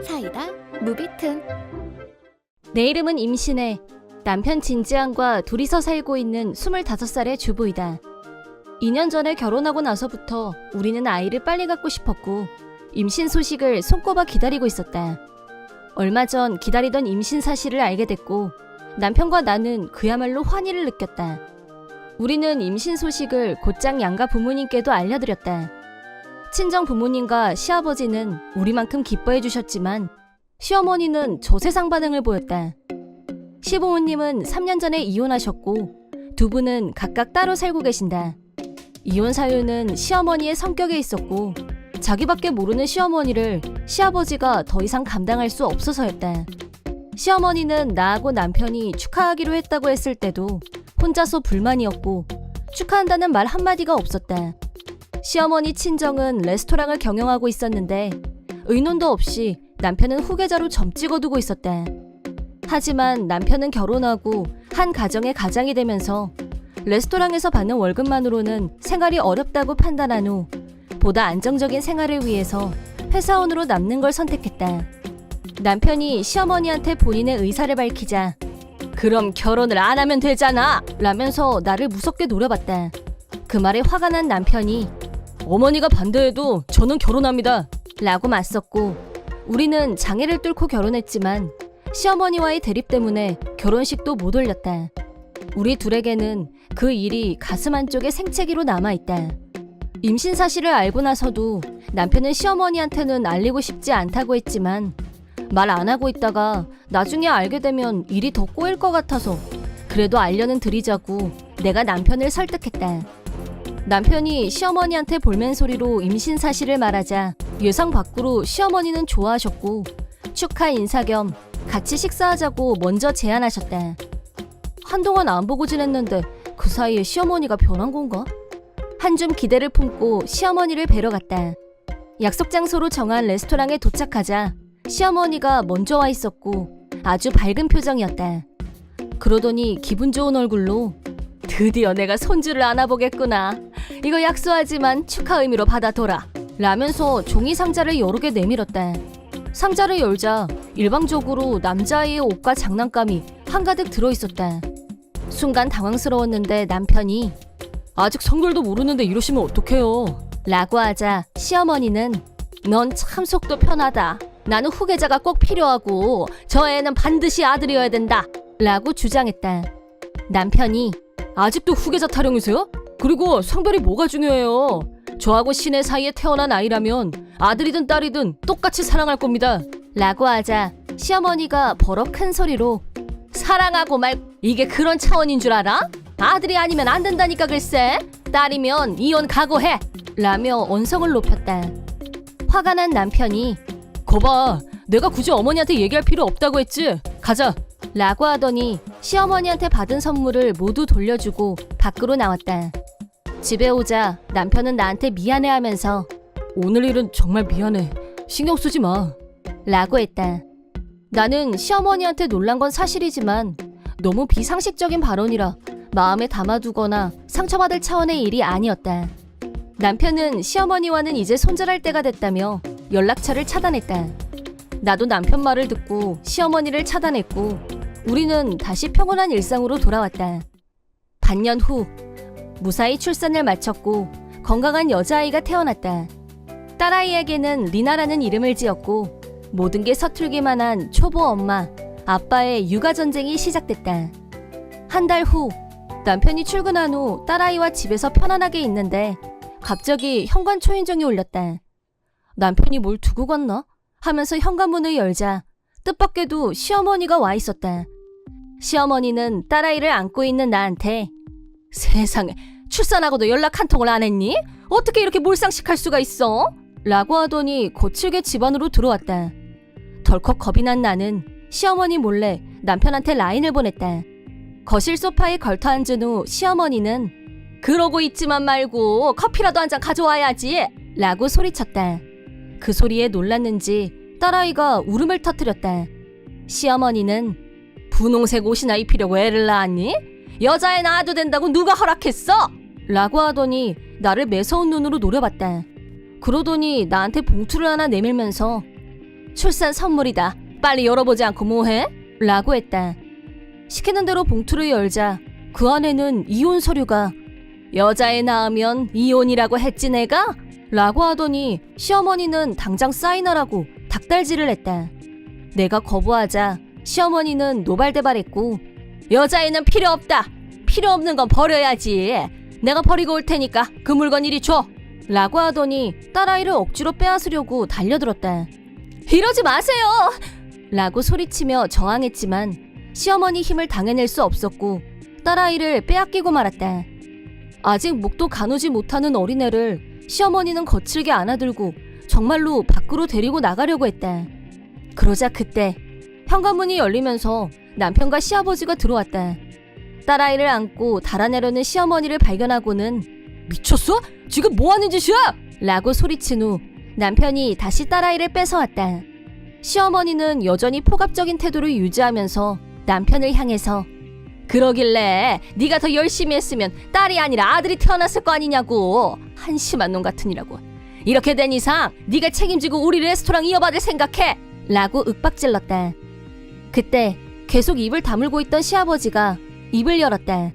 사이다 무비튼. 내 이름은 임신혜. 남편 진지한과 둘이서 살고 있는 25살의 주부이다. 2년 전에 결혼하고 나서부터 우리는 아이를 빨리 갖고 싶었고 임신 소식을 손꼽아 기다리고 있었다. 얼마 전 기다리던 임신 사실을 알게 됐고 남편과 나는 그야말로 환희를 느꼈다. 우리는 임신 소식을 곧장 양가 부모님께도 알려드렸다. 친정 부모님과 시아버지는 우리만큼 기뻐해 주셨지만 시어머니는 저세상 반응을 보였다. 시부모님은 3년 전에 이혼하셨고 두 분은 각각 따로 살고 계신다. 이혼 사유는 시어머니의 성격에 있었고 자기밖에 모르는 시어머니를 시아버지가 더 이상 감당할 수 없어서였다. 시어머니는 나하고 남편이 축하하기로 했다고 했을 때도 혼자서 불만이었고 축하한다는 말 한마디가 없었다. 시어머니 친정은 레스토랑을 경영하고 있었는데 의논도 없이 남편은 후계자로 점 찍어두고 있었다. 하지만 남편은 결혼하고 한 가정의 가장이 되면서 레스토랑에서 받는 월급만으로는 생활이 어렵다고 판단한 후 보다 안정적인 생활을 위해서 회사원으로 남는 걸 선택했다. 남편이 시어머니한테 본인의 의사를 밝히자 그럼 결혼을 안 하면 되잖아! 라면서 나를 무섭게 노려봤다. 그 말에 화가 난 남편이 어머니가 반대해도 저는 결혼합니다! 라고 맞섰고 우리는 장애를 뚫고 결혼했지만 시어머니와의 대립 때문에 결혼식도 못 올렸다. 우리 둘에게는 그 일이 가슴 한쪽에 생채기로 남아있다. 임신 사실을 알고 나서도 남편은 시어머니한테는 알리고 싶지 않다고 했지만 말 안 하고 있다가 나중에 알게 되면 일이 더 꼬일 것 같아서 그래도 알려는 드리자고 내가 남편을 설득했다. 남편이 시어머니한테 볼멘 소리로 임신 사실을 말하자 예상 밖으로 시어머니는 좋아하셨고 축하 인사 겸 같이 식사하자고 먼저 제안하셨다. 한동안 안 보고 지냈는데 그 사이에 시어머니가 변한 건가? 한줌 기대를 품고 시어머니를 뵈러 갔다. 약속 장소로 정한 레스토랑에 도착하자 시어머니가 먼저 와 있었고 아주 밝은 표정이었다. 그러더니 기분 좋은 얼굴로 드디어 내가 손주를 안아보겠구나. 이거 약소하지만 축하 의미로 받아둬라. 라면서 종이 상자를 여러 개 내밀었다. 상자를 열자 일방적으로 남자아이의 옷과 장난감이 한가득 들어있었다. 순간 당황스러웠는데 남편이 아직 성별도 모르는데 이러시면 어떡해요? 라고 하자 시어머니는 넌 참 속도 편하다. 나는 후계자가 꼭 필요하고 저 애는 반드시 아들이어야 된다. 라고 주장했다. 남편이 아직도 후계자 타령이세요? 그리고 성별이 뭐가 중요해요? 저하고 신의 사이에 태어난 아이라면 아들이든 딸이든 똑같이 사랑할 겁니다. 라고 하자 시어머니가 버럭 큰 소리로 사랑하고 말 이게 그런 차원인 줄 알아? 아들이 아니면 안 된다니까 글쎄. 딸이면 이혼 각오해. 라며 언성을 높였다. 화가 난 남편이 거봐 내가 굳이 어머니한테 얘기할 필요 없다고 했지. 가자. 라고 하더니 시어머니한테 받은 선물을 모두 돌려주고 밖으로 나왔다. 집에 오자 남편은 나한테 미안해하면서 오늘 일은 정말 미안해. 신경 쓰지 마. 라고 했다. 나는 시어머니한테 놀란 건 사실이지만 너무 비상식적인 발언이라 마음에 담아두거나 상처받을 차원의 일이 아니었다. 남편은 시어머니와는 이제 손절할 때가 됐다며 연락처를 차단했다. 나도 남편 말을 듣고 시어머니를 차단했고 우리는 다시 평온한 일상으로 돌아왔다. 반년 후 무사히 출산을 마쳤고 건강한 여자아이가 태어났다. 딸아이에게는 리나라는 이름을 지었고 모든 게 서툴기만 한 초보 엄마, 아빠의 육아전쟁이 시작됐다. 한 달 후 남편이 출근한 후 딸아이와 집에서 편안하게 있는데 갑자기 현관 초인종이 울렸다. 남편이 뭘 두고 갔나? 하면서 현관문을 열자 뜻밖에도 시어머니가 와 있었다. 시어머니는 딸아이를 안고 있는 나한테 세상에 출산하고도 연락 한 통을 안 했니? 어떻게 이렇게 몰상식할 수가 있어? 라고 하더니 거칠게 집 안으로 들어왔다. 덜컥 겁이 난 나는 시어머니 몰래 남편한테 라인을 보냈다. 거실 소파에 걸터 앉은 후 시어머니는 그러고 있지만 말고 커피라도 한 잔 가져와야지 라고 소리쳤다. 그 소리에 놀랐는지 딸아이가 울음을 터뜨렸다. 시어머니는 분홍색 옷이나 입히려고 애를 낳았니? 여자애 낳아도 된다고 누가 허락했어? 라고 하더니 나를 매서운 눈으로 노려봤다. 그러더니 나한테 봉투를 하나 내밀면서 출산 선물이다. 빨리 열어보지 않고 뭐해? 라고 했다. 시키는 대로 봉투를 열자 그 안에는 이혼 서류가. 여자애 낳으면 이혼이라고 했지 내가? 라고 하더니 시어머니는 당장 사인하라고 닥달질을 했다. 내가 거부하자 시어머니는 노발대발했고 여자애는 필요 없다. 필요 없는 건 버려야지. 내가 버리고 올 테니까 그 물건 이리 줘. 라고 하더니 딸아이를 억지로 빼앗으려고 달려들었다. 이러지 마세요! 라고 소리치며 저항했지만 시어머니 힘을 당해낼 수 없었고 딸아이를 빼앗기고 말았다. 아직 목도 가누지 못하는 어린애를 시어머니는 거칠게 안아들고 정말로 밖으로 데리고 나가려고 했다. 그러자 그때 현관문이 열리면서 남편과 시아버지가 들어왔다. 딸아이를 안고 달아내려는 시어머니를 발견하고는 미쳤어? 지금 뭐하는 짓이야? 라고 소리친 후 남편이 다시 딸아이를 뺏어왔다. 시어머니는 여전히 포갑적인 태도를 유지하면서 남편을 향해서 그러길래 네가 더 열심히 했으면 딸이 아니라 아들이 태어났을 거 아니냐고. 한심한 놈 같으니라고. 이렇게 된 이상 네가 책임지고 우리 레스토랑 이어받을 생각해. 라고 윽박질렀다. 그때 계속 입을 다물고 있던 시아버지가 입을 열었다.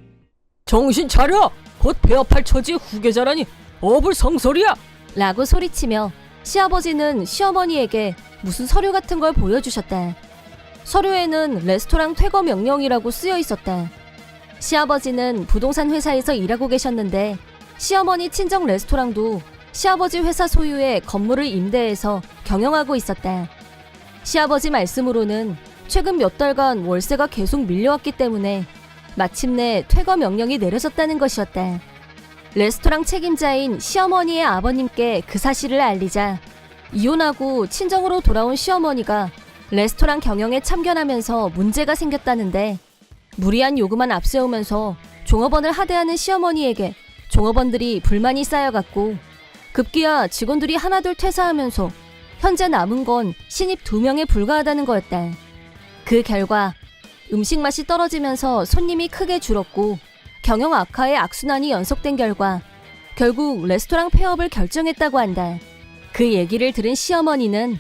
정신 차려! 곧 폐업할 처지의 후계자라니 어불성설이야! 라고 소리치며 시아버지는 시어머니에게 무슨 서류 같은 걸 보여주셨다. 서류에는 레스토랑 퇴거 명령이라고 쓰여 있었다. 시아버지는 부동산 회사에서 일하고 계셨는데 시어머니 친정 레스토랑도 시아버지 회사 소유의 건물을 임대해서 경영하고 있었다. 시아버지 말씀으로는 최근 몇 달간 월세가 계속 밀려왔기 때문에 마침내 퇴거 명령이 내려졌다는 것이었다. 레스토랑 책임자인 시어머니의 아버님께 그 사실을 알리자 이혼하고 친정으로 돌아온 시어머니가 레스토랑 경영에 참견하면서 문제가 생겼다는데 무리한 요구만 앞세우면서 종업원을 하대하는 시어머니에게 종업원들이 불만이 쌓여갔고 급기야 직원들이 하나둘 퇴사하면서 현재 남은 건 신입 2명에 불과하다는 거였다. 그 결과 음식 맛이 떨어지면서 손님이 크게 줄었고 경영 악화의 악순환이 연속된 결과 결국 레스토랑 폐업을 결정했다고 한다. 그 얘기를 들은 시어머니는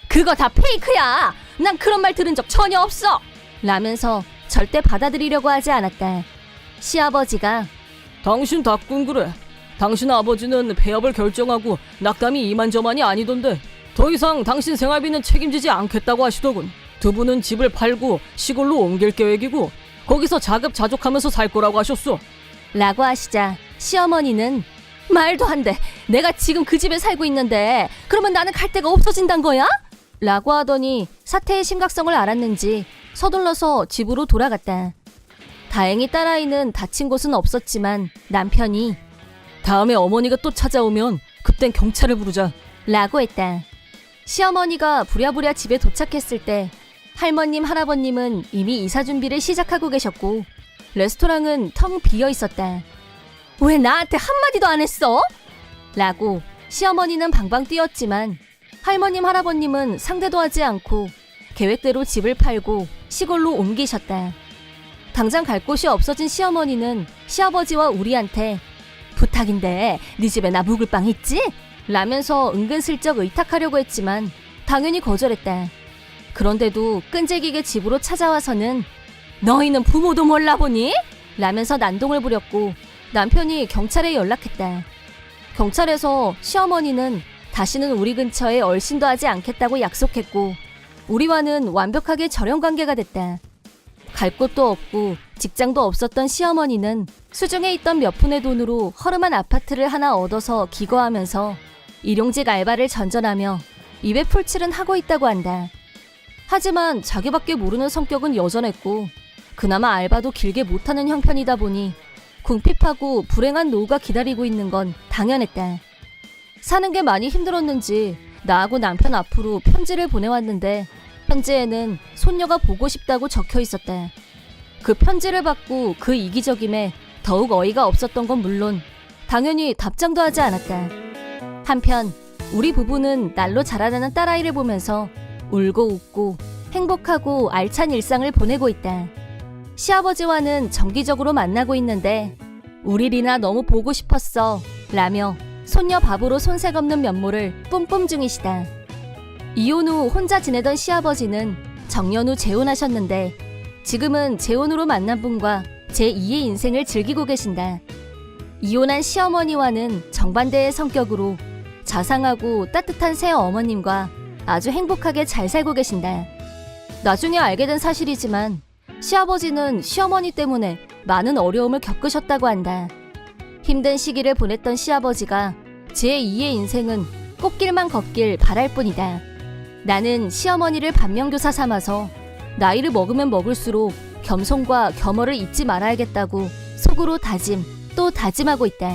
그거 다 페이크야! 난 그런 말 들은 적 전혀 없어! 라면서 절대 받아들이려고 하지 않았다. 시아버지가 당신 닭군 그래. 당신 아버지는 폐업을 결정하고 낙담이 이만저만이 아니던데 더 이상 당신 생활비는 책임지지 않겠다고 하시더군. 두 분은 집을 팔고 시골로 옮길 계획이고 거기서 자급자족하면서 살 거라고 하셨어. 라고 하시자 시어머니는 말도 안 돼. 내가 지금 그 집에 살고 있는데 그러면 나는 갈 데가 없어진단 거야? 라고 하더니 사태의 심각성을 알았는지 서둘러서 집으로 돌아갔다. 다행히 딸아이는 다친 곳은 없었지만 남편이 다음에 어머니가 또 찾아오면 그땐 경찰을 부르자. 라고 했다. 시어머니가 부랴부랴 집에 도착했을 때 할머님, 할아버님은 이미 이사 준비를 시작하고 계셨고 레스토랑은 텅 비어 있었다. 왜 나한테 한마디도 안 했어? 라고 시어머니는 방방 뛰었지만 할머님, 할아버님은 상대도 하지 않고 계획대로 집을 팔고 시골로 옮기셨다. 당장 갈 곳이 없어진 시어머니는 시아버지와 우리한테 부탁인데 네 집에 나 묵을 방 있지? 라면서 은근슬쩍 의탁하려고 했지만 당연히 거절했다. 그런데도 끈질기게 집으로 찾아와서는 너희는 부모도 몰라보니? 라면서 난동을 부렸고 남편이 경찰에 연락했다. 경찰에서 시어머니는 다시는 우리 근처에 얼씬도 하지 않겠다고 약속했고 우리와는 완벽하게 절연관계가 됐다. 갈 곳도 없고 직장도 없었던 시어머니는 수중에 있던 몇 푼의 돈으로 허름한 아파트를 하나 얻어서 기거하면서 일용직 알바를 전전하며 입에 풀칠은 하고 있다고 한다. 하지만 자기밖에 모르는 성격은 여전했고 그나마 알바도 길게 못하는 형편이다 보니 궁핍하고 불행한 노후가 기다리고 있는 건 당연했다. 사는 게 많이 힘들었는지 나하고 남편 앞으로 편지를 보내왔는데 편지에는 손녀가 보고 싶다고 적혀 있었다. 그 편지를 받고 그 이기적임에 더욱 어이가 없었던 건 물론 당연히 답장도 하지 않았다. 한편 우리 부부는 날로 자라나는 딸아이를 보면서 울고 웃고 행복하고 알찬 일상을 보내고 있다. 시아버지와는 정기적으로 만나고 있는데 우리 리나 너무 보고 싶었어 라며 손녀 밥으로 손색 없는 면모를 뿜뿜 중이시다. 이혼 후 혼자 지내던 시아버지는 정년 후 재혼하셨는데 지금은 재혼으로 만난 분과 제2의 인생을 즐기고 계신다. 이혼한 시어머니와는 정반대의 성격으로 자상하고 따뜻한 새 어머님과 아주 행복하게 잘 살고 계신다. 나중에 알게 된 사실이지만 시아버지는 시어머니 때문에 많은 어려움을 겪으셨다고 한다. 힘든 시기를 보냈던 시아버지가 제2의 인생은 꽃길만 걷길 바랄 뿐이다. 나는 시어머니를 반면교사 삼아서 나이를 먹으면 먹을수록 겸손과 겸허를 잊지 말아야겠다고 속으로 다짐 또 다짐하고 있다.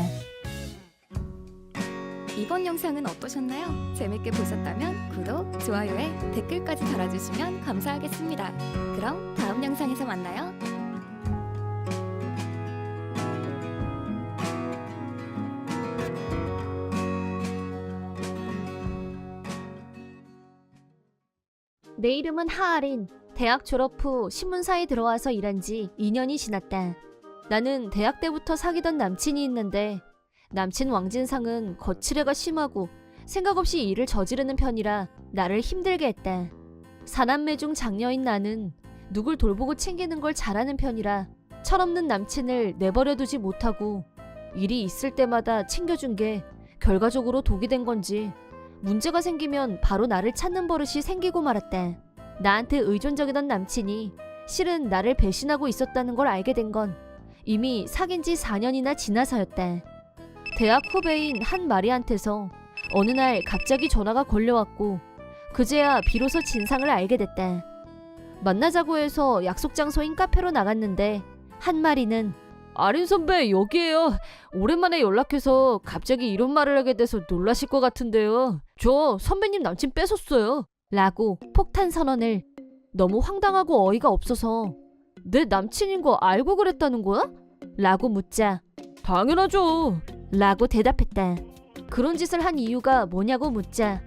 이번 영상은 어떠셨나요? 재밌게 보셨다면 구독, 좋아요에 댓글까지 달아주시면 감사하겠습니다. 그럼 다음 영상에서 만나요. 내 이름은 하아린. 대학 졸업 후 신문사에 들어와서 일한 지 2년이 지났다. 나는 대학 때부터 사귀던 남친이 있는데 남친 왕진상은 거칠애가 심하고 생각 없이 일을 저지르는 편이라 나를 힘들게 했다. 사남매 중 장녀인 나는 누굴 돌보고 챙기는 걸 잘하는 편이라 철없는 남친을 내버려두지 못하고 일이 있을 때마다 챙겨준 게 결과적으로 독이 된 건지 문제가 생기면 바로 나를 찾는 버릇이 생기고 말았다. 나한테 의존적이던 남친이 실은 나를 배신하고 있었다는 걸 알게 된 건 이미 사귄 지 4년이나 지나서였다. 대학 후배인 한 마리한테서 어느 날 갑자기 전화가 걸려왔고 그제야 비로소 진상을 알게 됐다. 만나자고 해서 약속 장소인 카페로 나갔는데 한 마리는 아린 선배 여기에요. 오랜만에 연락해서 갑자기 이런 말을 하게 돼서 놀라실 것 같은데요. 저 선배님 남친 뺏었어요. 라고 폭탄 선언을. 너무 황당하고 어이가 없어서 내 남친인 거 알고 그랬다는 거야? 라고 묻자 당연하죠. 라고 대답했다. 그런 짓을 한 이유가 뭐냐고 묻자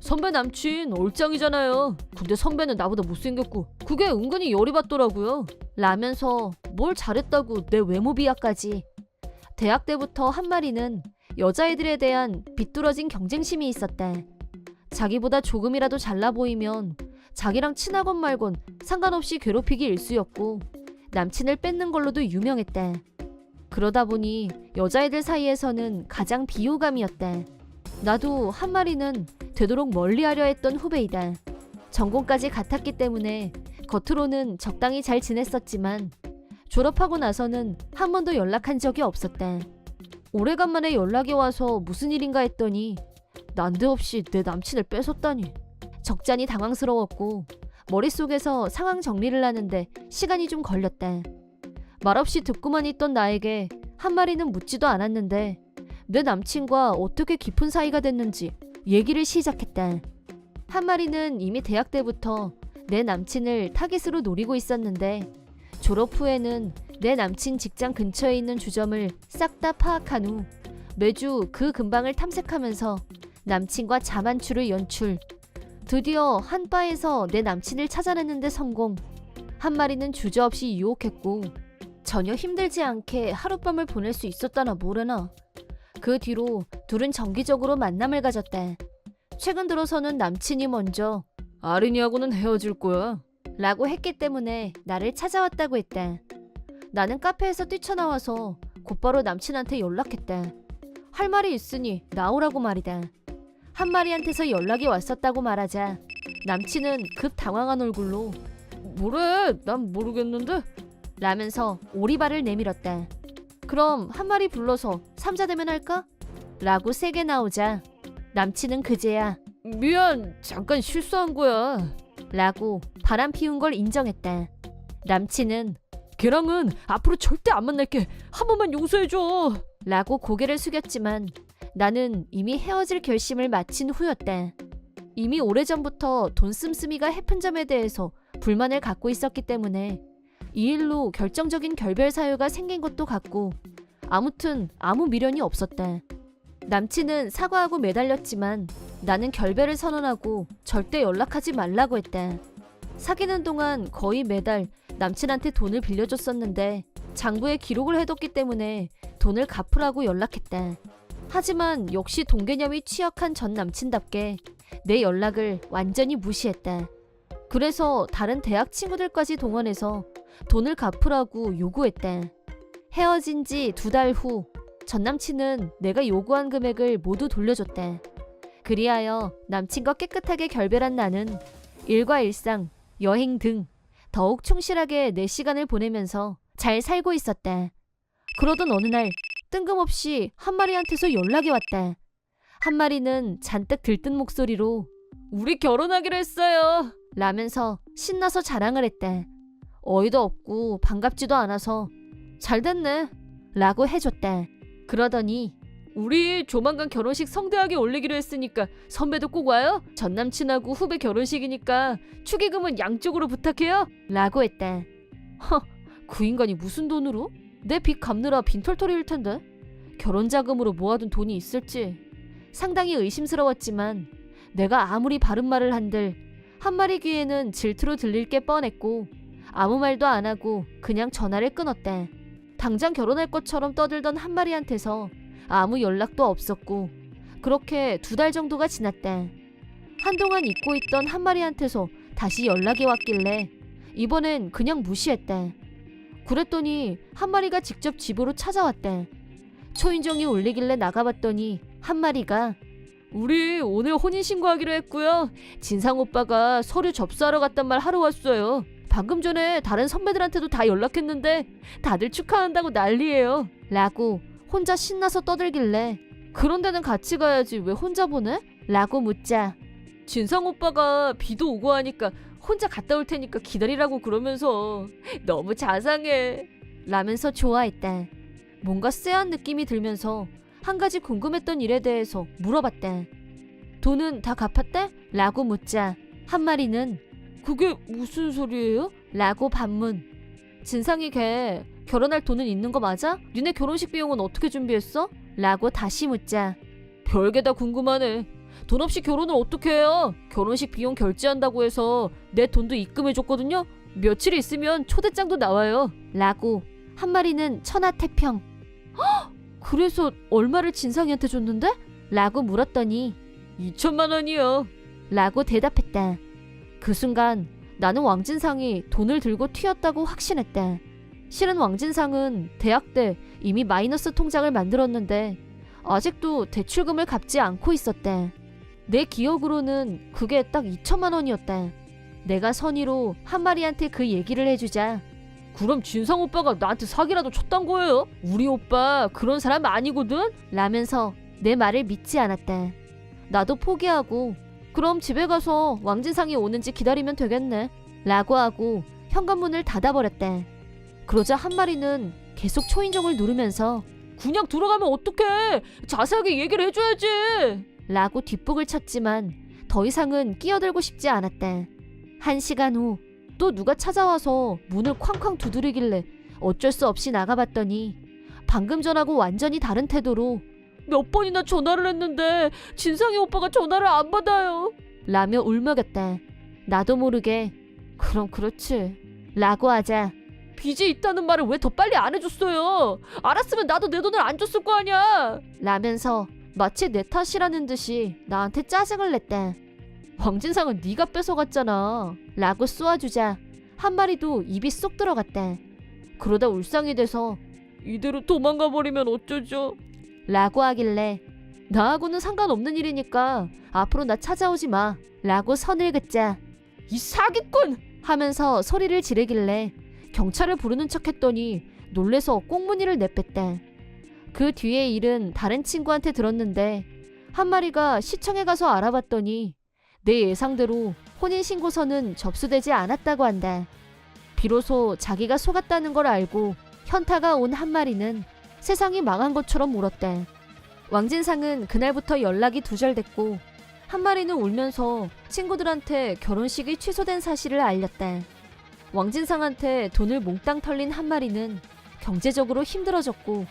선배 남친 얼짱이잖아요. 근데 선배는 나보다 못생겼고 그게 은근히 열이 받더라고요. 라면서 뭘 잘했다고 내 외모 비하까지. 대학 때부터 한 마리는 여자애들에 대한 비뚤어진 경쟁심이 있었다. 자기보다 조금이라도 잘나 보이면 자기랑 친하건 말건 상관없이 괴롭히기 일쑤였고 남친을 뺏는 걸로도 유명했다. 그러다 보니 여자애들 사이에서는 가장 비호감이었다. 나도 한 마리는 되도록 멀리하려 했던 후배이다. 전공까지 같았기 때문에 겉으로는 적당히 잘 지냈었지만 졸업하고 나서는 한 번도 연락한 적이 없었다. 오래간만에 연락이 와서 무슨 일인가 했더니 난데없이 내 남친을 뺏었다니. 적잖이 당황스러웠고 머릿속에서 상황 정리를 하는데 시간이 좀 걸렸다. 말없이 듣고만 있던 나에게 한 마리는 묻지도 않았는데 내 남친과 어떻게 깊은 사이가 됐는지 얘기를 시작했다. 한 마리는 이미 대학 때부터 내 남친을 타깃으로 노리고 있었는데 졸업 후에는 내 남친 직장 근처에 있는 주점을 싹 다 파악한 후 매주 그 근방을 탐색하면서 남친과 자만추를 연출. 드디어 한 바에서 내 남친을 찾아냈는데 성공. 한 마리는 주저없이 유혹했고 전혀 힘들지 않게 하룻밤을 보낼 수 있었다나 뭐래나. 그 뒤로 둘은 정기적으로 만남을 가졌다. 최근 들어서는 남친이 먼저 아린이하고는 헤어질 거야. 라고 했기 때문에 나를 찾아왔다고 했다. 나는 카페에서 뛰쳐나와서 곧바로 남친한테 연락했다. 할 말이 있으니 나오라고 말이다. 한 마리한테서 연락이 왔었다고 말하자 남친은 급 당황한 얼굴로 뭐래? 난 모르겠는데? 라면서 오리발을 내밀었다. 그럼 한 마리 불러서 삼자대면 할까? 라고 세게 나오자 남친은 그제야 미안, 잠깐 실수한 거야. 라고 바람 피운 걸 인정했다. 남친은 걔랑은 앞으로 절대 안 만날게. 한 번만 용서해줘. 라고 고개를 숙였지만 나는 이미 헤어질 결심을 마친 후였다. 이미 오래전부터 돈 씀씀이가 해픈 점에 대해서 불만을 갖고 있었기 때문에 이 일로 결정적인 결별 사유가 생긴 것도 같고 아무튼 아무 미련이 없었다. 남친은 사과하고 매달렸지만 나는 결별을 선언하고 절대 연락하지 말라고 했다. 사귀는 동안 거의 매달 남친한테 돈을 빌려줬었는데 장부에 기록을 해뒀기 때문에 돈을 갚으라고 연락했다. 하지만 역시 돈 개념이 취약한 전 남친답게 내 연락을 완전히 무시했다. 그래서 다른 대학 친구들까지 동원해서 돈을 갚으라고 요구했다. 헤어진 지 2달 후 전남친은 내가 요구한 금액을 모두 돌려줬다. 그리하여 남친과 깨끗하게 결별한 나는 일과 일상, 여행 등 더욱 충실하게 내 시간을 보내면서 잘 살고 있었다. 그러던 어느 날 뜬금없이 한 마리한테서 연락이 왔다. 한 마리는 잔뜩 들뜬 목소리로 우리 결혼하기로 했어요. 라면서 신나서 자랑을 했다. 어이도 없고 반갑지도 않아서 잘 됐네 라고 해줬다. 그러더니 우리 조만간 결혼식 성대하게 올리기로 했으니까 선배도 꼭 와요. 전 남친하고 후배 결혼식이니까 축의금은 양쪽으로 부탁해요. 라고 했다. 그 인간이 무슨 돈으로? 내 빚 갚느라 빈털터리일 텐데. 결혼 자금으로 모아둔 돈이 있을지 상당히 의심스러웠지만 내가 아무리 바른 말을 한들 한 마리 귀에는 질투로 들릴 게 뻔했고 아무 말도 안 하고 그냥 전화를 끊었다. 당장 결혼할 것처럼 떠들던 한 마리한테서 아무 연락도 없었고 그렇게 2달 정도가 지났다. 한동안 잊고 있던 한 마리한테서 다시 연락이 왔길래 이번엔 그냥 무시했다. 그랬더니 한 마리가 직접 집으로 찾아왔다. 초인종이 울리길래 나가봤더니 한 마리가 우리 오늘 혼인신고하기로 했고요. 진상 오빠가 서류 접수하러 갔단 말 하러 왔어요. 방금 전에 다른 선배들한테도 다 연락했는데 다들 축하한다고 난리예요. 라고 혼자 신나서 떠들길래 그런 데는 같이 가야지 왜 혼자 보내? 라고 묻자 진상 오빠가 비도 오고 하니까 혼자 갔다 올 테니까 기다리라고 그러면서 너무 자상해. 라면서 좋아했다. 뭔가 쎄한 느낌이 들면서 한 가지 궁금했던 일에 대해서 물어봤다. 돈은 다 갚았대? 라고 묻자 한 마리는 그게 무슨 소리예요? 라고 반문. 진상이 걔 결혼할 돈은 있는 거 맞아? 니네 결혼식 비용은 어떻게 준비했어? 라고 다시 묻자 별게 다 궁금하네. 돈 없이 결혼을 어떻게 해요? 결혼식 비용 결제한다고 해서 내 돈도 입금해줬거든요. 며칠 있으면 초대장도 나와요. 라고 한 마리는 천하태평. 헉! 그래서 얼마를 진상이한테 줬는데? 라고 물었더니 2천만 원이요. 라고 대답했다. 그 순간 나는 왕진상이 돈을 들고 튀었다고 확신했다. 실은 왕진상은 대학 때 이미 마이너스 통장을 만들었는데 아직도 대출금을 갚지 않고 있었다. 내 기억으로는 그게 딱 2천만 원이었다. 내가 선의로 한 마리한테 그 얘기를 해주자 그럼 진상 오빠가 나한테 사기라도 쳤단 거예요? 우리 오빠 그런 사람 아니거든? 라면서 내 말을 믿지 않았다. 나도 포기하고 그럼 집에 가서 왕진상이 오는지 기다리면 되겠네 라고 하고 현관문을 닫아버렸다. 그러자 한 마리는 계속 초인종을 누르면서 그냥 들어가면 어떡해. 자세하게 얘기를 해줘야지. 라고 뒷북을 쳤지만 더 이상은 끼어들고 싶지 않았다. 1시간 후 또 누가 찾아와서 문을 쾅쾅 두드리길래 어쩔 수 없이 나가봤더니 방금 전하고 완전히 다른 태도로 몇 번이나 전화를 했는데 진상이 오빠가 전화를 안 받아요. 라며 울먹였다. 나도 모르게 그럼 그렇지 라고 하자 빚이 있다는 말을 왜 더 빨리 안 해줬어요? 알았으면 나도 내 돈을 안 줬을 거 아니야. 라면서 마치 내 탓이라는 듯이 나한테 짜증을 냈다. 왕진상은 네가 뺏어갔잖아 라고 쏘아주자 한 마리도 입이 쏙 들어갔다. 그러다 울상이 돼서 이대로 도망가 버리면 어쩌죠? 라고 하길래 나하고는 상관없는 일이니까 앞으로 나 찾아오지 마 라고 선을 긋자 이 사기꾼! 하면서 소리를 지르길래 경찰을 부르는 척했더니 놀래서 꽁무니를 내뺐다. 그 뒤의 일은 다른 친구한테 들었는데 한 마리가 시청에 가서 알아봤더니 내 예상대로 혼인신고서는 접수되지 않았다고 한다. 비로소 자기가 속았다는 걸 알고 현타가 온 한 마리는 세상이 망한 것처럼 울었다. 왕진상은 그날부터 연락이 두절됐고 한 마리는 울면서 친구들한테 결혼식이 취소된 사실을 알렸다. 왕진상한테 돈을 몽땅 털린 한 마리는 경제적으로 힘들어졌고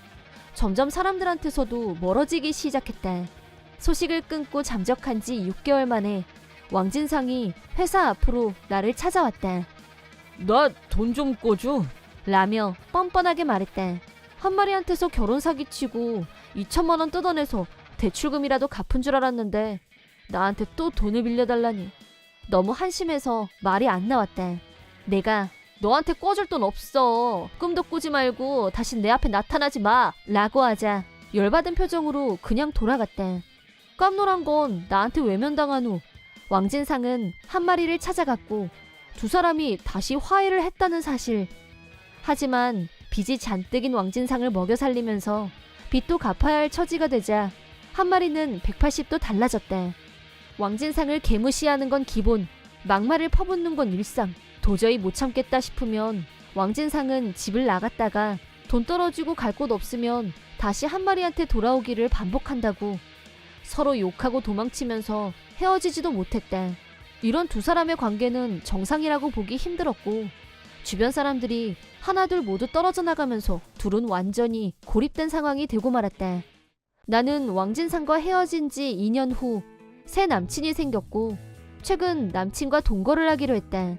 점점 사람들한테서도 멀어지기 시작했다. 소식을 끊고 잠적한 지 6개월 만에 왕진상이 회사 앞으로 나를 찾아왔다. 나 돈 좀 꿔줘. 라며 뻔뻔하게 말했다. 한 마리한테서 결혼 사기치고 2천만 원 뜯어내서 대출금이라도 갚은 줄 알았는데 나한테 또 돈을 빌려달라니. 너무 한심해서 말이 안 나왔다. 내가 너한테 꿔줄 돈 없어. 꿈도 꾸지 말고 다신 내 앞에 나타나지 마. 라고 하자 열받은 표정으로 그냥 돌아갔다. 깜놀한 건 나한테 외면당한 후 왕진상은 한 마리를 찾아갔고 두 사람이 다시 화해를 했다는 사실. 하지만 빚이 잔뜩인 왕진상을 먹여 살리면서 빚도 갚아야 할 처지가 되자 한 마리는 180도 달라졌다. 왕진상을 개무시하는 건 기본, 막말을 퍼붓는 건 일상. 도저히 못 참겠다 싶으면 왕진상은 집을 나갔다가 돈 떨어지고 갈 곳 없으면 다시 한 마리한테 돌아오기를 반복한다고. 서로 욕하고 도망치면서 헤어지지도 못했다. 이런 두 사람의 관계는 정상이라고 보기 힘들었고 주변 사람들이 하나둘 모두 떨어져 나가면서 둘은 완전히 고립된 상황이 되고 말았다. 나는 왕진상과 헤어진 지 2년 후 새 남친이 생겼고 최근 남친과 동거를 하기로 했다.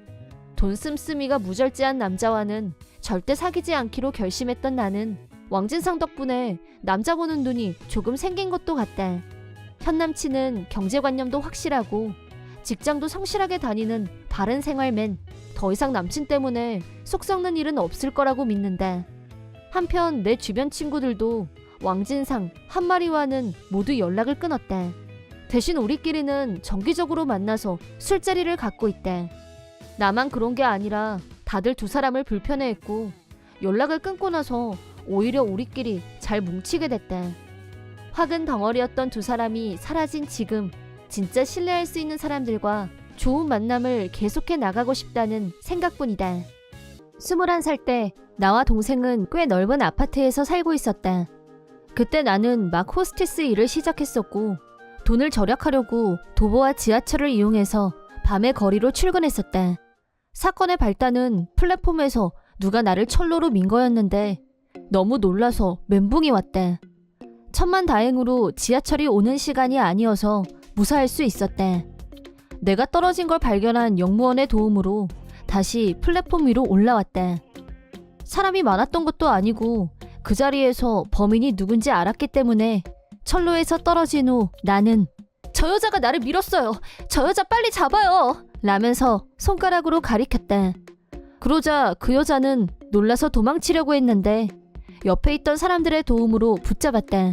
돈 씀씀이가 무절제한 남자와는 절대 사귀지 않기로 결심했던 나는 왕진상 덕분에 남자 보는 눈이 조금 생긴 것도 같다. 현 남친은 경제관념도 확실하고 직장도 성실하게 다니는 바른 생활맨. 더 이상 남친 때문에 속 썩는 일은 없을 거라고 믿는다. 한편 내 주변 친구들도 왕진상 한 마리와는 모두 연락을 끊었다. 대신 우리끼리는 정기적으로 만나서 술자리를 갖고 있다. 나만 그런 게 아니라 다들 두 사람을 불편해했고 연락을 끊고 나서 오히려 우리끼리 잘 뭉치게 됐다. 화근 덩어리였던 두 사람이 사라진 지금 진짜 신뢰할 수 있는 사람들과 좋은 만남을 계속해 나가고 싶다는 생각뿐이다. 21살 때 나와 동생은 꽤 넓은 아파트에서 살고 있었다. 그때 나는 막 호스티스 일을 시작했었고 돈을 절약하려고 도보와 지하철을 이용해서 밤에 거리로 출근했었다. 사건의 발단은 플랫폼에서 누가 나를 철로로 민 거였는데 너무 놀라서 멘붕이 왔다. 천만다행으로 지하철이 오는 시간이 아니어서 무사할 수 있었다. 내가 떨어진 걸 발견한 영무원의 도움으로 다시 플랫폼 위로 올라왔다. 사람이 많았던 것도 아니고 그 자리에서 범인이 누군지 알았기 때문에 철로에서 떨어진 후 나는 저 여자가 나를 밀었어요. 저 여자 빨리 잡아요. 라면서 손가락으로 가리켰다. 그러자 그 여자는 놀라서 도망치려고 했는데 옆에 있던 사람들의 도움으로 붙잡았다.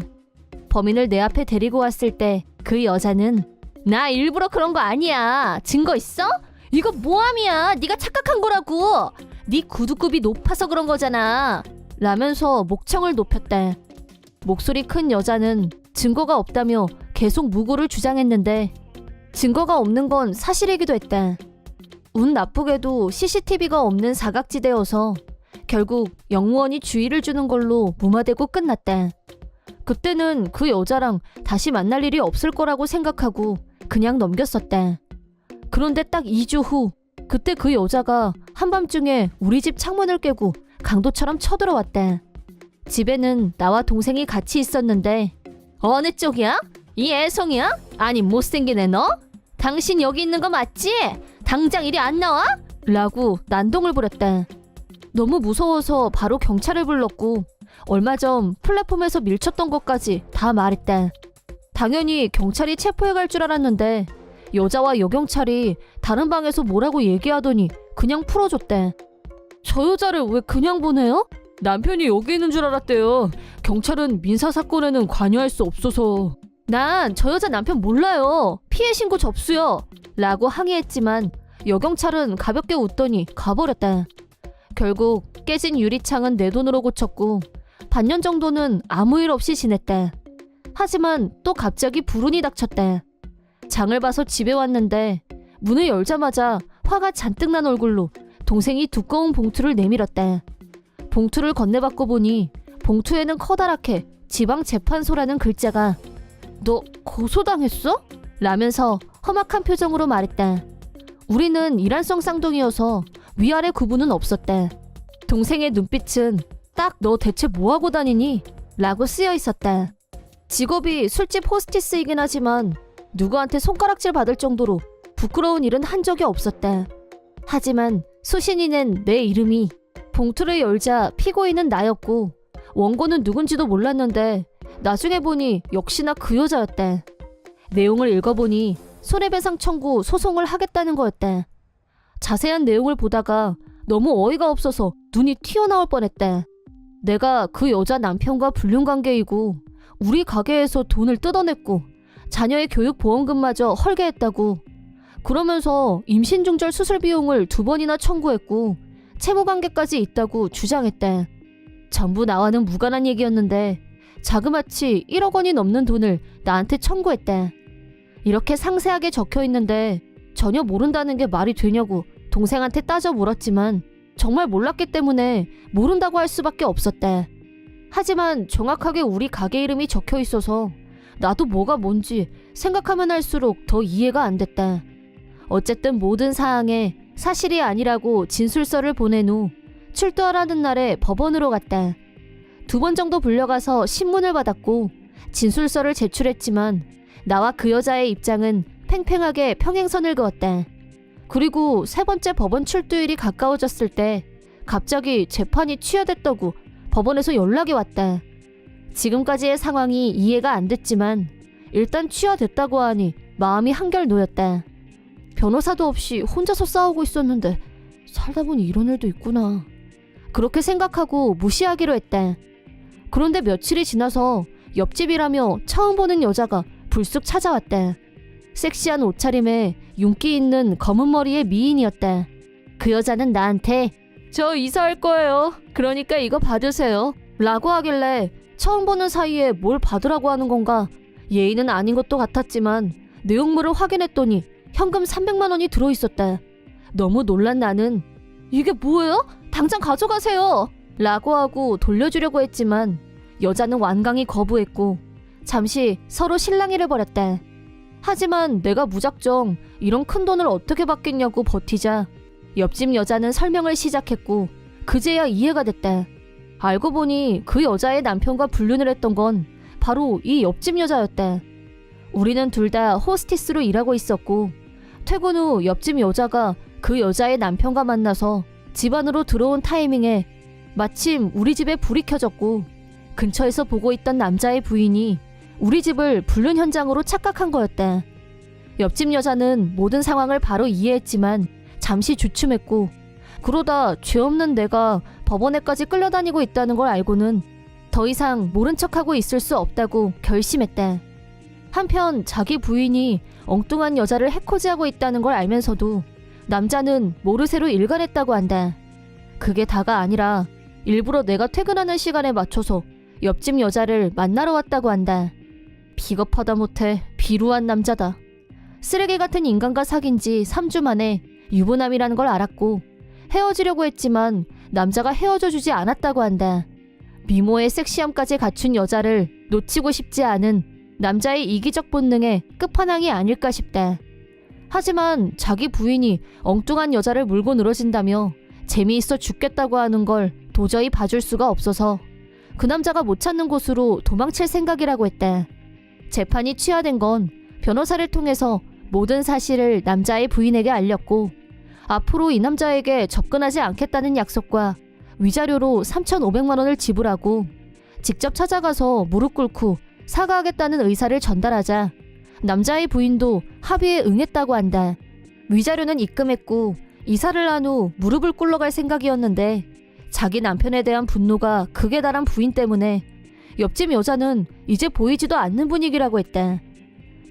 범인을 내 앞에 데리고 왔을 때 그 여자는 나 일부러 그런 거 아니야. 증거 있어? 이거 모함이야. 네가 착각한 거라고. 네 구두굽이 높아서 그런 거잖아. 라면서 목청을 높였다. 목소리 큰 여자는 증거가 없다며 계속 무고를 주장했는데 증거가 없는 건 사실이기도 했다. 운 나쁘게도 CCTV가 없는 사각지대여서 결국 영무원이 주의를 주는 걸로 무마되고 끝났다. 그때는 그 여자랑 다시 만날 일이 없을 거라고 생각하고 그냥 넘겼었다. 그런데 딱 2주 후 그때 그 여자가 한밤중에 우리 집 창문을 깨고 강도처럼 쳐들어왔다. 집에는 나와 동생이 같이 있었는데 어느 쪽이야? 이 애송이야? 아니 못생긴 애 너? 당신 여기 있는 거 맞지? 당장 이리 안 나와? 라고 난동을 부렸다. 너무 무서워서 바로 경찰을 불렀고 얼마 전 플랫폼에서 밀쳤던 것까지 다 말했다. 당연히 경찰이 체포해 갈 줄 알았는데 여자와 여경찰이 다른 방에서 뭐라고 얘기하더니 그냥 풀어줬대. 저 여자를 왜 그냥 보내요? 남편이 여기 있는 줄 알았대요. 경찰은 민사사건에는 관여할 수 없어서. 난 저 여자 남편 몰라요. 피해 신고 접수요. 라고 항의했지만 여경찰은 가볍게 웃더니 가버렸다. 결국 깨진 유리창은 내 돈으로 고쳤고 반년 정도는 아무 일 없이 지냈다. 하지만 또 갑자기 불운이 닥쳤다. 장을 봐서 집에 왔는데 문을 열자마자 화가 잔뜩 난 얼굴로 동생이 두꺼운 봉투를 내밀었다. 봉투를 건네받고 보니 봉투에는 커다랗게 지방재판소라는 글자가 너 고소당했어? 라면서 험악한 표정으로 말했다. 우리는 일란성 쌍둥이여서 위아래 구분은 없었다. 동생의 눈빛은 딱 너 대체 뭐하고 다니니? 라고 쓰여 있었다. 직업이 술집 호스티스이긴 하지만 누구한테 손가락질 받을 정도로 부끄러운 일은 한 적이 없었다. 하지만 수신이 낸 내 이름이 봉투를 열자 피고인은 나였고 원고는 누군지도 몰랐는데 나중에 보니 역시나 그 여자였다. 내용을 읽어보니 손해배상 청구 소송을 하겠다는 거였다. 자세한 내용을 보다가 너무 어이가 없어서 눈이 튀어나올 뻔했다. 내가 그 여자 남편과 불륜관계이고 우리 가게에서 돈을 뜯어냈고 자녀의 교육보험금마저 헐게했다고, 그러면서 임신중절 수술 비용을 2번이나 청구했고 채무관계까지 있다고 주장했다. 전부 나와는 무관한 얘기였는데 자그마치 1억 원이 넘는 돈을 나한테 청구했다. 이렇게 상세하게 적혀 있는데 전혀 모른다는 게 말이 되냐고 동생한테 따져 물었지만 정말 몰랐기 때문에 모른다고 할 수밖에 없었다. 하지만 정확하게 우리 가게 이름이 적혀 있어서 나도 뭐가 뭔지 생각하면 할수록 더 이해가 안 됐다. 어쨌든 모든 사항에 사실이 아니라고 진술서를 보낸 후 출두하라는 날에 법원으로 갔다. 2번 정도 불려가서 신문을 받았고 진술서를 제출했지만 나와 그 여자의 입장은 팽팽하게 평행선을 그었다. 그리고 3번째 법원 출두일이 가까워졌을 때 갑자기 재판이 취하됐다고 법원에서 연락이 왔다. 지금까지의 상황이 이해가 안 됐지만 일단 취하됐다고 하니 마음이 한결 놓였다. 변호사도 없이 혼자서 싸우고 있었는데 살다 보니 이런 일도 있구나. 그렇게 생각하고 무시하기로 했다. 그런데 며칠이 지나서 옆집이라며 처음 보는 여자가 불쑥 찾아왔다. 섹시한 옷차림에 윤기 있는 검은 머리의 미인이었다. 그 여자는 나한테 "저 이사할 거예요. 그러니까 이거 받으세요." 라고 하길래 처음 보는 사이에 뭘 받으라고 하는 건가 예의는 아닌 것도 같았지만 내용물을 확인했더니 현금 300만 원이 들어있었다. 너무 놀란 나는 "이게 뭐예요? 당장 가져가세요." 라고 하고 돌려주려고 했지만 여자는 완강히 거부했고 잠시 서로 실랑이를 벌였다. 하지만 내가 무작정 이런 큰 돈을 어떻게 받겠냐고 버티자 옆집 여자는 설명을 시작했고 그제야 이해가 됐다. 알고 보니 그 여자의 남편과 불륜을 했던 건 바로 이 옆집 여자였다. 우리는 둘 다 호스티스로 일하고 있었고 퇴근 후 옆집 여자가 그 여자의 남편과 만나서 집 안으로 들어온 타이밍에 마침 우리 집에 불이 켜졌고 근처에서 보고 있던 남자의 부인이 우리 집을 불륜 현장으로 착각한 거였다. 옆집 여자는 모든 상황을 바로 이해했지만 잠시 주춤했고 그러다 죄 없는 내가 법원에까지 끌려다니고 있다는 걸 알고는 더 이상 모른 척하고 있을 수 없다고 결심했다. 한편 자기 부인이 엉뚱한 여자를 해코지하고 있다는 걸 알면서도 남자는 모르쇠로 일관했다고 한다. 그게 다가 아니라 일부러 내가 퇴근하는 시간에 맞춰서 옆집 여자를 만나러 왔다고 한다. 비겁하다 못해 비루한 남자다. 쓰레기 같은 인간과 사귄 지 3주 만에 유부남이라는 걸 알았고 헤어지려고 했지만 남자가 헤어져 주지 않았다고 한다. 미모의 섹시함까지 갖춘 여자를 놓치고 싶지 않은 남자의 이기적 본능의 끝판왕이 아닐까 싶다. 하지만 자기 부인이 엉뚱한 여자를 물고 늘어진다며 재미있어 죽겠다고 하는 걸 도저히 봐줄 수가 없어서 그 남자가 못 찾는 곳으로 도망칠 생각이라고 했다. 재판이 취하된 건 변호사를 통해서 모든 사실을 남자의 부인에게 알렸고 앞으로 이 남자에게 접근하지 않겠다는 약속과 위자료로 3,500만 원을 지불하고 직접 찾아가서 무릎 꿇고 사과하겠다는 의사를 전달하자 남자의 부인도 합의에 응했다고 한다. 위자료는 입금했고 이사를 한 후 무릎을 꿇러갈 생각이었는데 자기 남편에 대한 분노가 극에 달한 부인 때문에 옆집 여자는 이제 보이지도 않는 분위기라고 했다.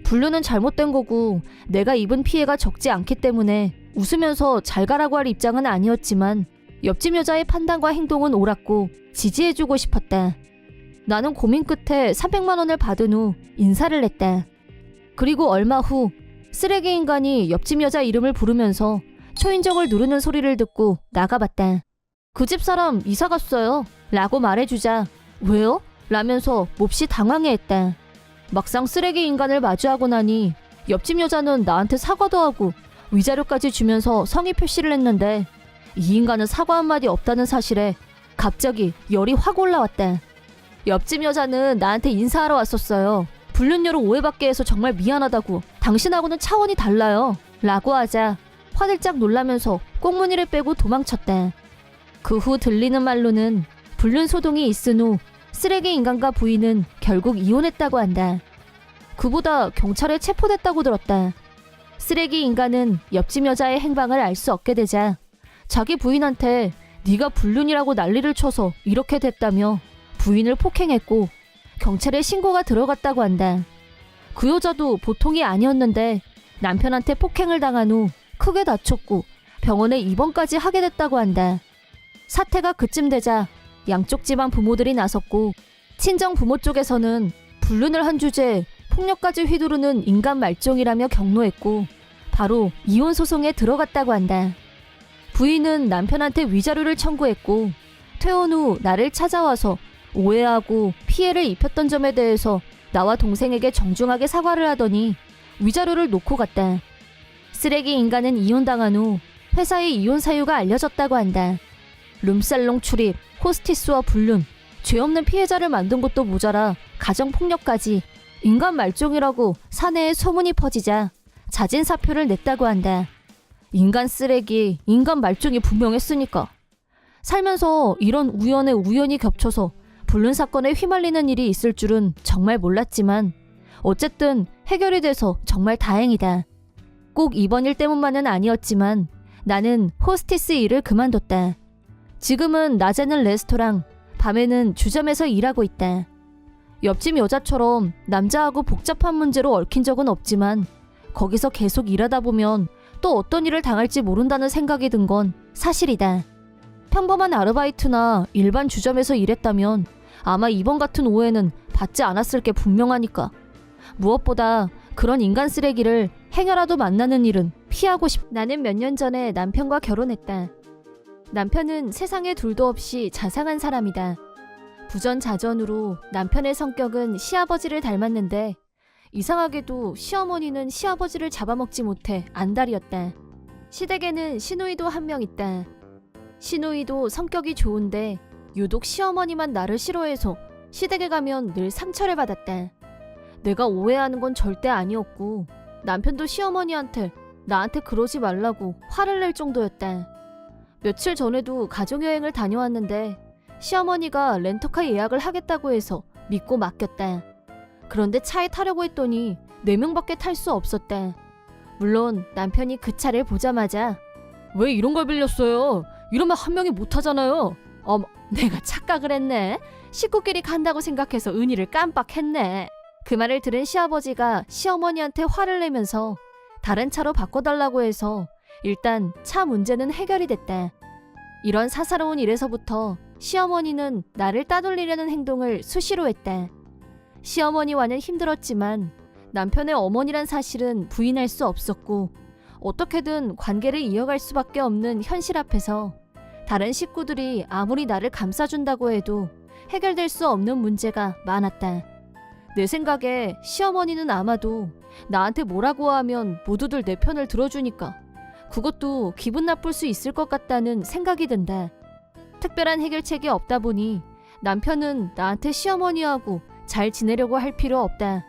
불륜은 잘못된 거고 내가 입은 피해가 적지 않기 때문에 웃으면서 잘 가라고 할 입장은 아니었지만 옆집 여자의 판단과 행동은 옳았고 지지해주고 싶었다. 나는 고민 끝에 300만 원을 받은 후 인사를 했다. 그리고 얼마 후 쓰레기 인간이 옆집 여자 이름을 부르면서 초인종을 누르는 소리를 듣고 나가봤다. "그 집 사람 이사 갔어요." 라고 말해주자 "왜요?" 라면서 몹시 당황해했다. 막상 쓰레기 인간을 마주하고 나니 옆집 여자는 나한테 사과도 하고 위자료까지 주면서 성의 표시를 했는데 이 인간은 사과 한마디 없다는 사실에 갑자기 열이 확 올라왔다. 옆집 여자는 나한테 인사하러 왔었어요. 불륜녀로 오해받게 해서 정말 미안하다고. 당신하고는 차원이 달라요. 라고 하자 화들짝 놀라면서 꽁무니를 빼고 도망쳤다. 그 후 들리는 말로는 불륜 소동이 있은 후 쓰레기 인간과 부인은 결국 이혼했다고 한다. 그보다 경찰에 체포됐다고 들었다. 쓰레기 인간은 옆집 여자의 행방을 알 수 없게 되자 자기 부인한테 네가 불륜이라고 난리를 쳐서 이렇게 됐다며 부인을 폭행했고 경찰에 신고가 들어갔다고 한다. 그 여자도 보통이 아니었는데 남편한테 폭행을 당한 후 크게 다쳤고 병원에 입원까지 하게 됐다고 한다. 사태가 그쯤 되자 양쪽 집안 부모들이 나섰고 친정 부모 쪽에서는 불륜을 한 주제에 폭력까지 휘두르는 인간 말종이라며 경로했고 바로 이혼 소송에 들어갔다고 한다. 부인은 남편한테 위자료를 청구했고 퇴원 후 나를 찾아와서 오해하고 피해를 입혔던 점에 대해서 나와 동생에게 정중하게 사과를 하더니 위자료를 놓고 갔다. 쓰레기 인간은 이혼당한 후 회사의 이혼 사유가 알려졌다고 한다. 룸살롱 출입, 호스티스와 불륜, 죄 없는 피해자를 만든 것도 모자라 가정폭력까지 인간 말종이라고 사내에 소문이 퍼지자 자진 사표를 냈다고 한다. 인간 쓰레기, 인간 말종이 분명했으니까. 살면서 이런 우연에 우연이 겹쳐서 불륜 사건에 휘말리는 일이 있을 줄은 정말 몰랐지만 어쨌든 해결이 돼서 정말 다행이다. 꼭 이번 일 때문만은 아니었지만 나는 호스티스 일을 그만뒀다. 지금은 낮에는 레스토랑, 밤에는 주점에서 일하고 있다. 옆집 여자처럼 남자하고 복잡한 문제로 얽힌 적은 없지만 거기서 계속 일하다 보면 또 어떤 일을 당할지 모른다는 생각이 든 건 사실이다. 평범한 아르바이트나 일반 주점에서 일했다면 아마 이번 같은 오해는 받지 않았을 게 분명하니까. 무엇보다 그런 인간 쓰레기를 행여라도 만나는 일은 피하고 나는 몇 년 전에 남편과 결혼했다. 남편은 세상에 둘도 없이 자상한 사람이다. 부전자전으로 남편의 성격은 시아버지를 닮았는데 이상하게도 시어머니는 시아버지를 잡아먹지 못해 안달이었다. 시댁에는 시누이도 한 명 있다. 시누이도 성격이 좋은데 유독 시어머니만 나를 싫어해서 시댁에 가면 늘 상처를 받았다. 내가 오해하는 건 절대 아니었고 남편도 시어머니한테 나한테 그러지 말라고 화를 낼 정도였다. 며칠 전에도 가족여행을 다녀왔는데 시어머니가 렌터카 예약을 하겠다고 해서 믿고 맡겼다. 그런데 차에 타려고 했더니 4명밖에 탈 수 없었다. 물론 남편이 그 차를 보자마자 왜 이런 걸 빌렸어요? 이러면 한 명이 못 타잖아요. 내가 착각을 했네. 식구끼리 간다고 생각해서 은희를 깜빡했네. 그 말을 들은 시아버지가 시어머니한테 화를 내면서 다른 차로 바꿔달라고 해서 일단 차 문제는 해결이 됐다. 이런 사사로운 일에서부터 시어머니는 나를 따돌리려는 행동을 수시로 했다. 시어머니와는 힘들었지만 남편의 어머니란 사실은 부인할 수 없었고 어떻게든 관계를 이어갈 수밖에 없는 현실 앞에서 다른 식구들이 아무리 나를 감싸준다고 해도 해결될 수 없는 문제가 많았다. 내 생각에 시어머니는 아마도 나한테 뭐라고 하면 모두들 내 편을 들어주니까 그것도 기분 나쁠 수 있을 것 같다는 생각이 든다. 특별한 해결책이 없다 보니 남편은 나한테 시어머니하고 잘 지내려고 할 필요 없다.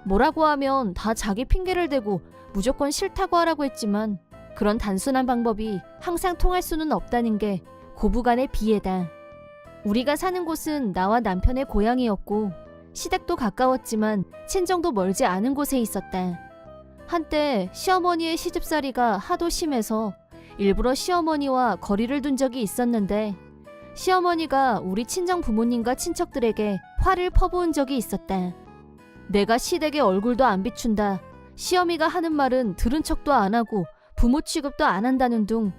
뭐라고 하면 다 자기 핑계를 대고 무조건 싫다고 하라고 했지만 그런 단순한 방법이 항상 통할 수는 없다는 게 고부간의 비애다. 우리가 사는 곳은 나와 남편의 고향이었고 시댁도 가까웠지만 친정도 멀지 않은 곳에 있었다. 한때 시어머니의 시집살이가 하도 심해서 일부러 시어머니와 거리를 둔 적이 있었는데 시어머니가 우리 친정 부모님과 친척들에게 화를 퍼부은 적이 있었다. 내가 시댁의 얼굴도 안 비춘다. 시어미가 하는 말은 들은 척도 안 하고 부모 취급도 안 한다는 둥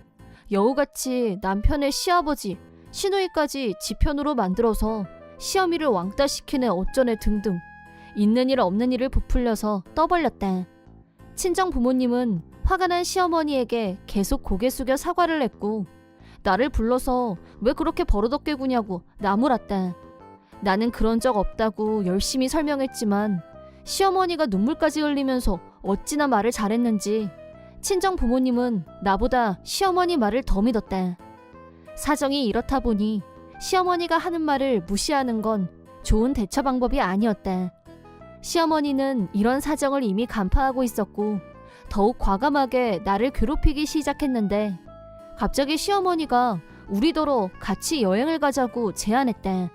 여우같이 남편의 시아버지, 시누이까지 지편으로 만들어서 시어미를 왕따시키네 어쩌네 등등 있는 일 없는 일을 부풀려서 떠벌렸다. 친정 부모님은 화가 난 시어머니에게 계속 고개 숙여 사과를 했고 나를 불러서 왜 그렇게 버릇없게 구냐고 나무랐다. 나는 그런 적 없다고 열심히 설명했지만 시어머니가 눈물까지 흘리면서 어찌나 말을 잘했는지 친정 부모님은 나보다 시어머니 말을 더 믿었다. 사정이 이렇다 보니 시어머니가 하는 말을 무시하는 건 좋은 대처 방법이 아니었다. 시어머니는 이런 사정을 이미 간파하고 있었고 더욱 과감하게 나를 괴롭히기 시작했는데 갑자기 시어머니가 우리더러 같이 여행을 가자고 제안했다.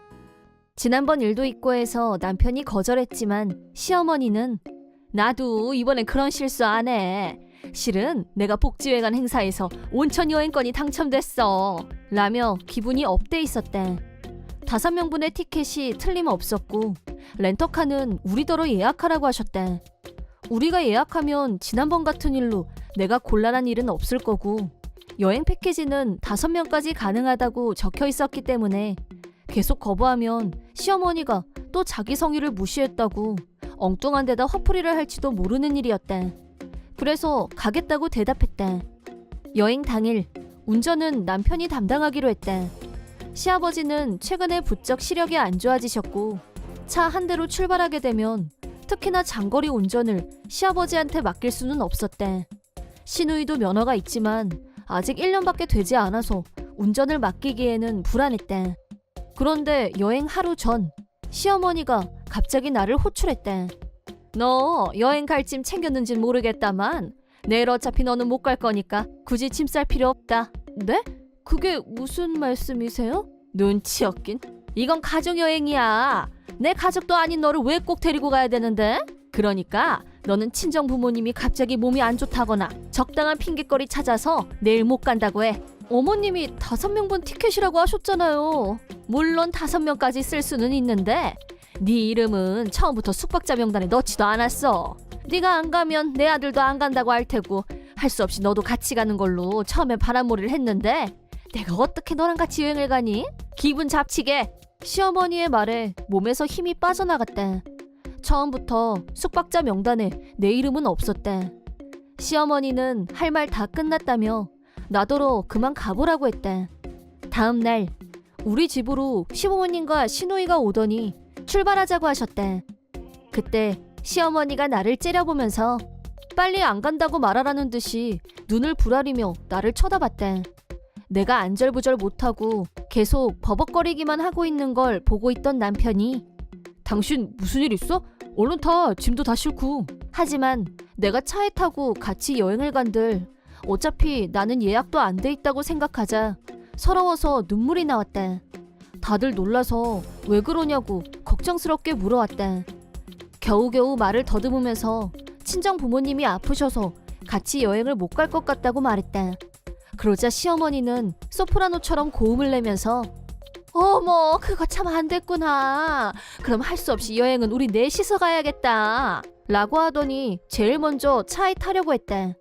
지난번 일도 있고 해서 남편이 거절했지만 시어머니는 나도 이번엔 그런 실수 안 해. 실은 내가 복지회관 행사에서 온천 여행권이 당첨됐어. 라며 기분이 업돼 있었대. 5명분의 티켓이 틀림없었고 렌터카는 우리더러 예약하라고 하셨대. 우리가 예약하면 지난번 같은 일로 내가 곤란한 일은 없을 거고 여행 패키지는 5명까지 가능하다고 적혀 있었기 때문에 계속 거부하면 시어머니가 또 자기 성의를 무시했다고 엉뚱한 데다 화풀이를 할지도 모르는 일이었대. 그래서 가겠다고 대답했대. 여행 당일 운전은 남편이 담당하기로 했대. 시아버지는 최근에 부쩍 시력이 안 좋아지셨고 차 한 대로 출발하게 되면 특히나 장거리 운전을 시아버지한테 맡길 수는 없었대. 시누이도 면허가 있지만 아직 1년밖에 되지 않아서 운전을 맡기기에는 불안했대. 그런데 여행 하루 전 시어머니가 갑자기 나를 호출했대. 너 여행 갈 짐 챙겼는진 모르겠다만 내일 어차피 너는 못 갈 거니까 굳이 짐 쌀 필요 없다. 네? 그게 무슨 말씀이세요? 눈치 없긴. 이건 가족여행이야. 내 가족도 아닌 너를 왜 꼭 데리고 가야 되는데? 그러니까 너는 친정 부모님이 갑자기 몸이 안 좋다거나 적당한 핑계거리 찾아서 내일 못 간다고 해. 어머님이 5명분 티켓이라고 하셨잖아요. 물론 5명까지 쓸 수는 있는데 네 이름은 처음부터 숙박자 명단에 넣지도 않았어. 네가 안 가면 내 아들도 안 간다고 할 테고 할 수 없이 너도 같이 가는 걸로 처음에 바람몰이를 했는데 내가 어떻게 너랑 같이 여행을 가니? 기분 잡치게. 시어머니의 말에 몸에서 힘이 빠져나갔대. 처음부터 숙박자 명단에 내 이름은 없었대. 시어머니는 할 말 다 끝났다며 나더러 그만 가보라고 했대. 다음 날 우리 집으로 시부모님과 시누이가 오더니 출발하자고 하셨대. 그때 시어머니가 나를 째려보면서 빨리 안 간다고 말하라는 듯이 눈을 부라리며 나를 쳐다봤대. 내가 안절부절 못하고 계속 버벅거리기만 하고 있는 걸 보고 있던 남편이 당신 무슨 일 있어? 얼른 타. 짐도 다 싣고. 하지만 내가 차에 타고 같이 여행을 간들 어차피 나는 예약도 안 돼 있다고 생각하자 서러워서 눈물이 나왔대. 다들 놀라서 왜 그러냐고 걱정스럽게 물어왔대. 겨우겨우 말을 더듬으면서 친정 부모님이 아프셔서 같이 여행을 못 갈 것 같다고 말했대. 그러자 시어머니는 소프라노처럼 고음을 내면서 어머 그거 참 안 됐구나. 그럼 할 수 없이 여행은 우리 넷이서 가야겠다. 라고 하더니 제일 먼저 차에 타려고 했대.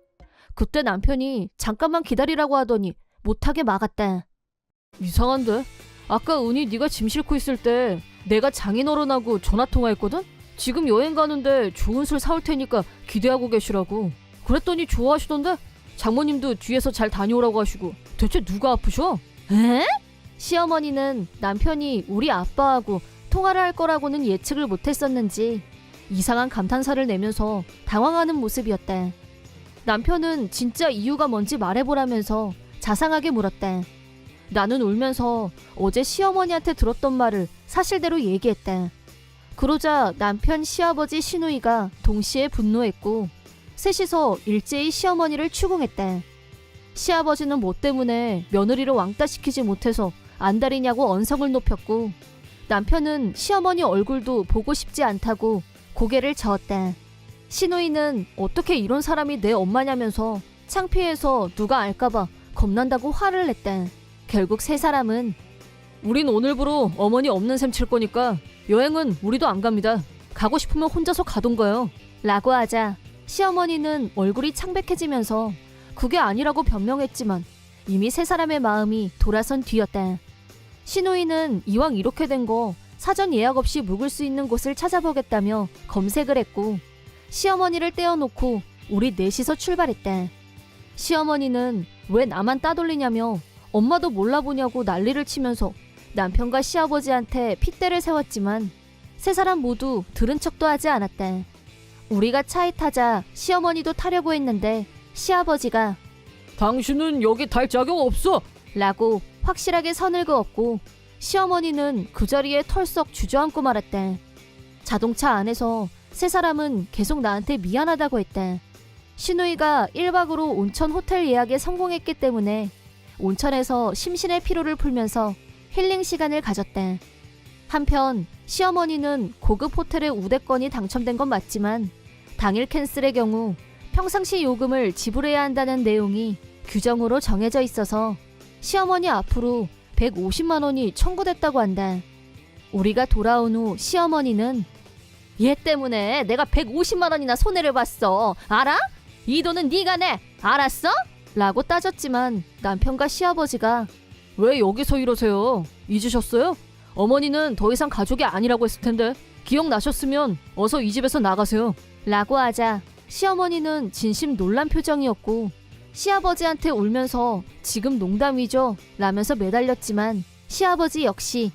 그때 남편이 잠깐만 기다리라고 하더니 못하게 막았대. 이상한데? 아까 은희 네가 짐 싣고 있을 때 내가 장인어른하고 전화통화했거든? 지금 여행 가는데 좋은 술 사올 테니까 기대하고 계시라고. 그랬더니 좋아하시던데? 장모님도 뒤에서 잘 다녀오라고 하시고. 대체 누가 아프셔? 에? 시어머니는 남편이 우리 아빠하고 통화를 할 거라고는 예측을 못했었는지 이상한 감탄사를 내면서 당황하는 모습이었대. 남편은 진짜 이유가 뭔지 말해보라면서 자상하게 물었대. 나는 울면서 어제 시어머니한테 들었던 말을 사실대로 얘기했대. 그러자 남편, 시아버지, 시누이가 동시에 분노했고 셋이서 일제히 시어머니를 추궁했대. 시아버지는 뭐 때문에 며느리를 왕따시키지 못해서 안달이냐고 언성을 높였고 남편은 시어머니 얼굴도 보고 싶지 않다고 고개를 저었대. 시누이는 어떻게 이런 사람이 내 엄마냐면서 창피해서 누가 알까봐 겁난다고 화를 냈대. 결국 세 사람은 우린 오늘부로 어머니 없는 셈 칠 거니까 여행은 우리도 안 갑니다. 가고 싶으면 혼자서 가던가요. 라고 하자 시어머니는 얼굴이 창백해지면서 그게 아니라고 변명했지만 이미 세 사람의 마음이 돌아선 뒤였다. 시누이는 이왕 이렇게 된 거 사전 예약 없이 묵을 수 있는 곳을 찾아보겠다며 검색을 했고 시어머니를 떼어놓고 우리 넷이서 출발했다. 시어머니는 왜 나만 따돌리냐며 엄마도 몰라보냐고 난리를 치면서 남편과 시아버지한테 핏대를 세웠지만 세 사람 모두 들은 척도 하지 않았다. 우리가 차에 타자 시어머니도 타려고 했는데 시아버지가 당신은 여기 탈 자격 없어. 라고 확실하게 선을 그었고 시어머니는 그 자리에 털썩 주저앉고 말았대. 자동차 안에서 세 사람은 계속 나한테 미안하다고 했대. 시누이가 1박으로 온천 호텔 예약에 성공했기 때문에 온천에서 심신의 피로를 풀면서 힐링 시간을 가졌대. 한편 시어머니는 고급 호텔의 우대권이 당첨된 건 맞지만 당일 캔슬의 경우 평상시 요금을 지불해야 한다는 내용이 규정으로 정해져 있어서 시어머니 앞으로 150만 원이 청구됐다고 한다. 우리가 돌아온 후 시어머니는 얘 때문에 내가 150만 원이나 손해를 봤어. 알아? 이 돈은 네가 내. 알았어? 라고 따졌지만 남편과 시아버지가 왜 여기서 이러세요? 잊으셨어요? 어머니는 더 이상 가족이 아니라고 했을 텐데 기억나셨으면 어서 이 집에서 나가세요. 라고 하자 시어머니는 진심 놀란 표정이었고 시아버지한테 울면서 지금 농담이죠? 라면서 매달렸지만 시아버지 역시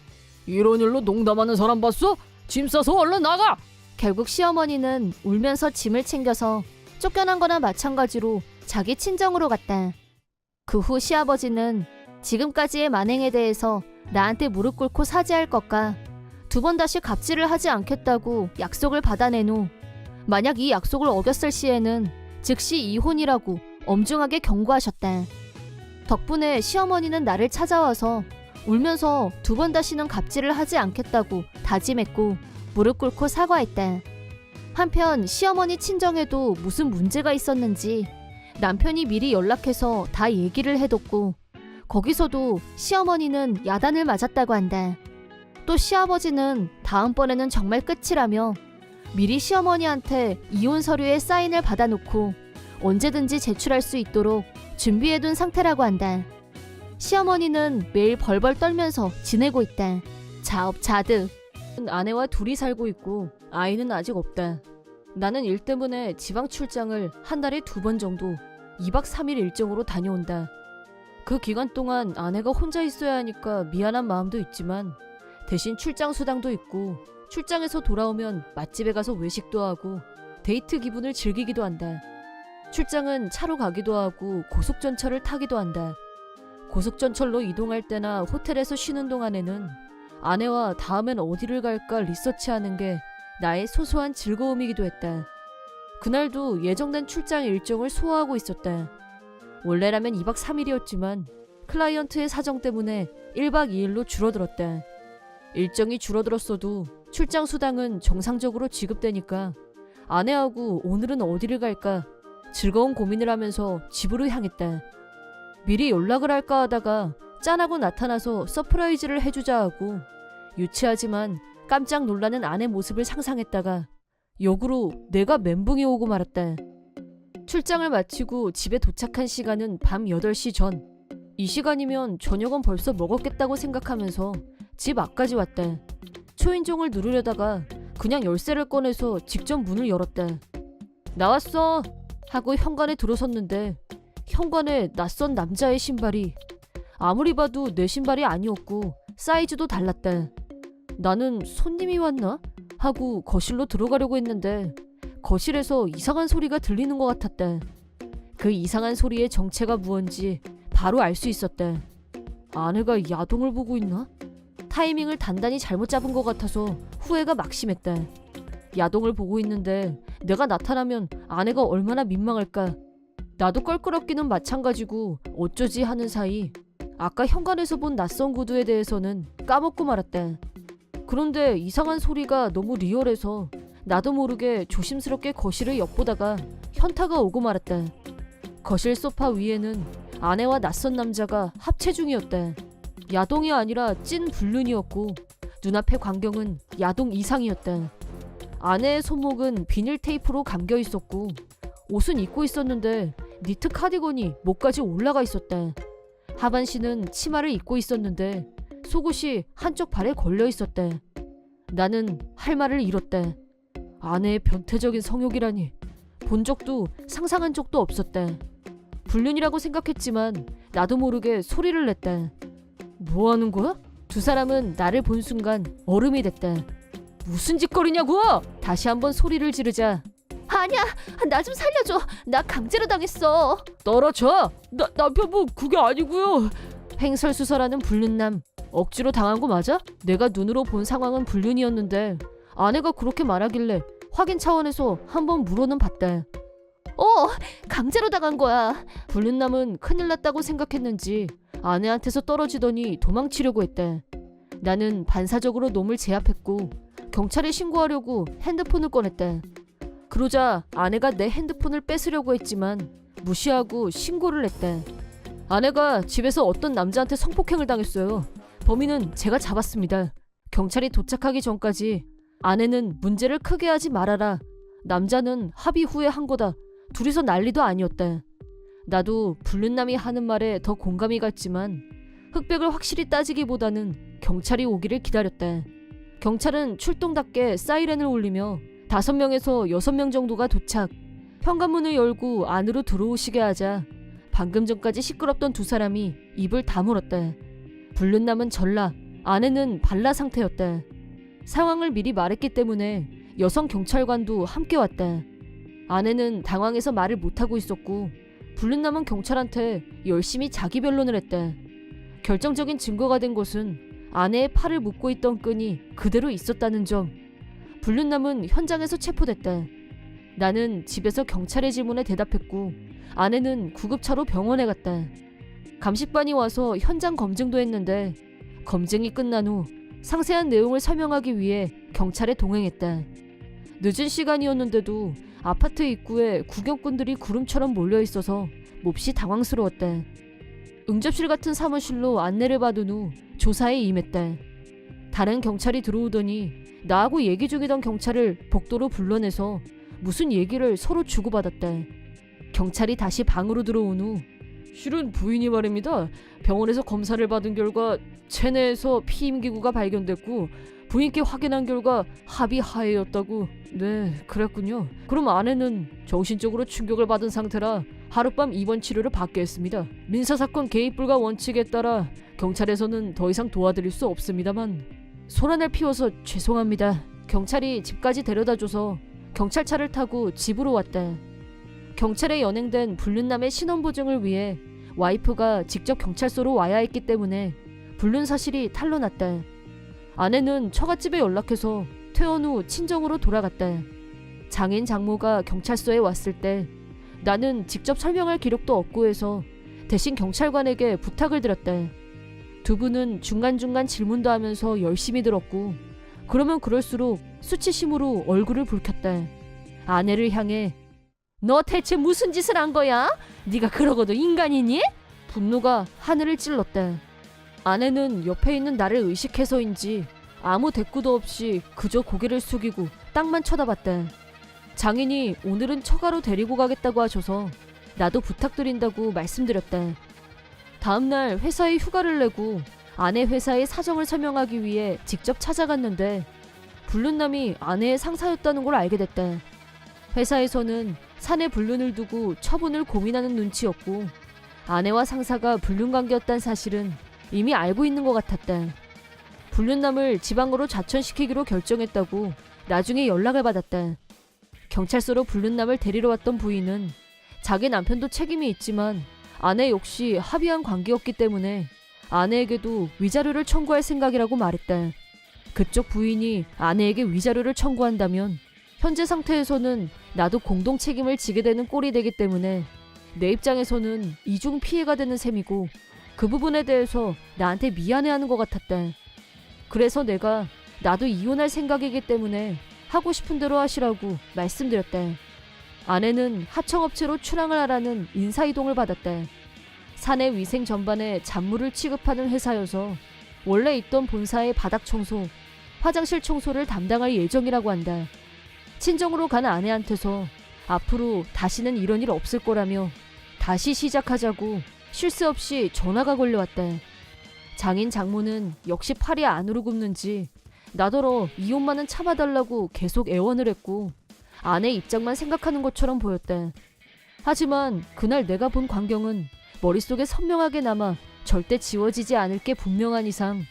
이런 일로 농담하는 사람 봤어? 짐 싸서 얼른 나가! 결국 시어머니는 울면서 짐을 챙겨서 쫓겨난 거나 마찬가지로 자기 친정으로 갔다. 그 후 시아버지는 지금까지의 만행에 대해서 나한테 무릎 꿇고 사죄할 것과 두 번 다시 갑질을 하지 않겠다고 약속을 받아낸 후 만약 이 약속을 어겼을 시에는 즉시 이혼이라고 엄중하게 경고하셨다. 덕분에 시어머니는 나를 찾아와서 울면서 두 번 다시는 갑질을 하지 않겠다고 다짐했고 무릎 꿇고 사과했다. 한편 시어머니 친정에도 무슨 문제가 있었는지 남편이 미리 연락해서 다 얘기를 해뒀고 거기서도 시어머니는 야단을 맞았다고 한다. 또 시아버지는 다음번에는 정말 끝이라며 미리 시어머니한테 이혼 서류에 사인을 받아놓고 언제든지 제출할 수 있도록 준비해둔 상태라고 한다. 시어머니는 매일 벌벌 떨면서 지내고 있다. 자업자득. 아내와 둘이 살고 있고 아이는 아직 없다. 나는 일 때문에 지방 출장을 한 달에 2번 정도 2박 3일 일정으로 다녀온다. 그 기간 동안 아내가 혼자 있어야 하니까 미안한 마음도 있지만 대신 출장 수당도 있고 출장에서 돌아오면 맛집에 가서 외식도 하고 데이트 기분을 즐기기도 한다. 출장은 차로 가기도 하고 고속전철을 타기도 한다. 고속전철로 이동할 때나 호텔에서 쉬는 동안에는 아내와 다음엔 어디를 갈까 리서치하는 게 나의 소소한 즐거움이기도 했다. 그날도 예정된 출장 일정을 소화하고 있었다. 원래라면 2박 3일이었지만 클라이언트의 사정 때문에 1박 2일로 줄어들었다. 일정이 줄어들었어도 출장 수당은 정상적으로 지급되니까 아내하고 오늘은 어디를 갈까 즐거운 고민을 하면서 집으로 향했다. 미리 연락을 할까 하다가 짠하고 나타나서 서프라이즈를 해주자 하고 유치하지만 깜짝 놀라는 아내 모습을 상상했다가 역으로 내가 멘붕이 오고 말았다. 출장을 마치고 집에 도착한 시간은 밤 8시 전. 이 시간이면 저녁은 벌써 먹었겠다고 생각하면서 집 앞까지 왔다. 초인종을 누르려다가 그냥 열쇠를 꺼내서 직접 문을 열었다. 나왔어! 하고 현관에 들어섰는데 현관에 낯선 남자의 신발이 아무리 봐도 내 신발이 아니었고 사이즈도 달랐다. 나는 손님이 왔나? 하고 거실로 들어가려고 했는데 거실에서 이상한 소리가 들리는 것 같았다. 그 이상한 소리의 정체가 무언지 바로 알 수 있었다. 아내가 야동을 보고 있나? 타이밍을 단단히 잘못 잡은 것 같아서 후회가 막심했다. 야동을 보고 있는데 내가 나타나면 아내가 얼마나 민망할까. 나도 껄끄럽기는 마찬가지고 어쩌지 하는 사이 아까 현관에서 본 낯선 구두에 대해서는 까먹고 말았다. 그런데 이상한 소리가 너무 리얼해서 나도 모르게 조심스럽게 거실을 엿보다가 현타가 오고 말았다. 거실 소파 위에는 아내와 낯선 남자가 합체 중이었다. 야동이 아니라 찐 불륜이었고 눈앞의 광경은 야동 이상이었다. 아내의 손목은 비닐 테이프로 감겨 있었고 옷은 입고 있었는데 니트 카디건이 목까지 올라가 있었다. 하반신은 치마를 입고 있었는데 속옷이 한쪽 발에 걸려 있었다. 나는 할 말을 잃었다. 아내의 변태적인 성욕이라니 본 적도 상상한 적도 없었다. 불륜이라고 생각했지만 나도 모르게 소리를 냈다. 뭐 하는 거야? 두 사람은 나를 본 순간 얼음이 됐다. 무슨 짓거리냐고! 다시 한번 소리를 지르자 아니야, 나 좀 살려줘. 나 강제로 당했어. 떨어져! 남편분 그게 아니고요. 횡설수설하는 불륜남. 억지로 당한 거 맞아? 내가 눈으로 본 상황은 불륜이었는데 아내가 그렇게 말하길래 확인 차원에서 한번 물어는 봤다. 강제로 당한 거야. 불륜남은 큰일 났다고 생각했는지 아내한테서 떨어지더니 도망치려고 했다. 나는 반사적으로 놈을 제압했고 경찰에 신고하려고 핸드폰을 꺼냈다. 그러자 아내가 내 핸드폰을 뺏으려고 했지만 무시하고 신고를 했다. 아내가 집에서 어떤 남자한테 성폭행을 당했어요. 범인은 제가 잡았습니다. 경찰이 도착하기 전까지 아내는 문제를 크게 하지 말아라. 남자는 합의 후에 한 거다. 둘이서 난리도 아니었다. 나도 불륜남이 하는 말에 더 공감이 갔지만 흑백을 확실히 따지기보다는 경찰이 오기를 기다렸다. 경찰은 출동답게 사이렌을 울리며 5명에서 6명 정도가 도착. 현관문을 열고 안으로 들어오시게 하자 방금 전까지 시끄럽던 두 사람이 입을 다물었다. 불륜남은 전라, 아내는 발라 상태였다. 상황을 미리 말했기 때문에 여성 경찰관도 함께 왔다. 아내는 당황해서 말을 못하고 있었고 불륜남은 경찰한테 열심히 자기 변론을 했다. 결정적인 증거가 된 것은 아내의 팔을 묶고 있던 끈이 그대로 있었다는 점. 불륜남은 현장에서 체포됐다. 나는 집에서 경찰의 질문에 대답했고 아내는 구급차로 병원에 갔다. 감식반이 와서 현장 검증도 했는데 검증이 끝난 후 상세한 내용을 설명하기 위해 경찰에 동행했다. 늦은 시간이었는데도 아파트 입구에 구경꾼들이 구름처럼 몰려있어서 몹시 당황스러웠다. 응접실 같은 사무실로 안내를 받은 후 조사에 임했다. 다른 경찰이 들어오더니 나하고 얘기 중이던 경찰을 복도로 불러내서 무슨 얘기를 서로 주고받았다. 경찰이 다시 방으로 들어온 후 실은 부인이 말입니다. 병원에서 검사를 받은 결과 체내에서 피임기구가 발견됐고 부인께 확인한 결과 합의 하에였다고. 네, 그랬군요. 그럼 아내는 정신적으로 충격을 받은 상태라 하룻밤 입원 치료를 받게 했습니다. 민사사건 개입불가 원칙에 따라 경찰에서는 더 이상 도와드릴 수 없습니다만 소란을 피워서 죄송합니다. 경찰이 집까지 데려다줘서 경찰차를 타고 집으로 왔다. 경찰에 연행된 불륜남의 신원보증을 위해 와이프가 직접 경찰서로 와야 했기 때문에 불륜 사실이 탄로났다. 아내는 처갓집에 연락해서 퇴원 후 친정으로 돌아갔다. 장인 장모가 경찰서에 왔을 때 나는 직접 설명할 기록도 없고 해서 대신 경찰관에게 부탁을 드렸다. 두 분은 중간중간 질문도 하면서 열심히 들었고 그러면 그럴수록 수치심으로 얼굴을 붉혔다. 아내를 향해 너 대체 무슨 짓을 한 거야? 네가 그러고도 인간이니? 분노가 하늘을 찔렀다. 아내는 옆에 있는 나를 의식해서인지 아무 대꾸도 없이 그저 고개를 숙이고 땅만 쳐다봤다. 장인이 오늘은 처가로 데리고 가겠다고 하셔서 나도 부탁드린다고 말씀드렸다. 다음날 회사에 휴가를 내고 아내 회사의 사정을 설명하기 위해 직접 찾아갔는데 불륜남이 아내의 상사였다는 걸 알게 됐다. 회사에서는 사내 불륜을 두고 처분을 고민하는 눈치였고 아내와 상사가 불륜관계였다는 사실은 이미 알고 있는 것 같았다. 불륜남을 지방으로 좌천시키기로 결정했다고 나중에 연락을 받았다. 경찰서로 불륜남을 데리러 왔던 부인은 자기 남편도 책임이 있지만 아내 역시 합의한 관계였기 때문에 아내에게도 위자료를 청구할 생각이라고 말했다. 그쪽 부인이 아내에게 위자료를 청구한다면 현재 상태에서는 나도 공동 책임을 지게 되는 꼴이 되기 때문에 내 입장에서는 이중 피해가 되는 셈이고 그 부분에 대해서 나한테 미안해하는 것 같았다. 그래서 내가 나도 이혼할 생각이기 때문에 하고 싶은 대로 하시라고 말씀드렸다. 아내는 하청업체로 출항을 하라는 인사이동을 받았다. 사내 위생 전반에 잡무를 취급하는 회사여서 원래 있던 본사의 바닥 청소, 화장실 청소를 담당할 예정이라고 한다. 친정으로 간 아내한테서 앞으로 다시는 이런 일 없을 거라며 다시 시작하자고 쉴 새 없이 전화가 걸려왔다. 장인 장모는 역시 팔이 안으로 굽는지 나더러 이혼만은 참아달라고 계속 애원을 했고 아내 입장만 생각하는 것처럼 보였다. 하지만 그날 내가 본 광경은 머릿속에 선명하게 남아 절대 지워지지 않을 게 분명한 이상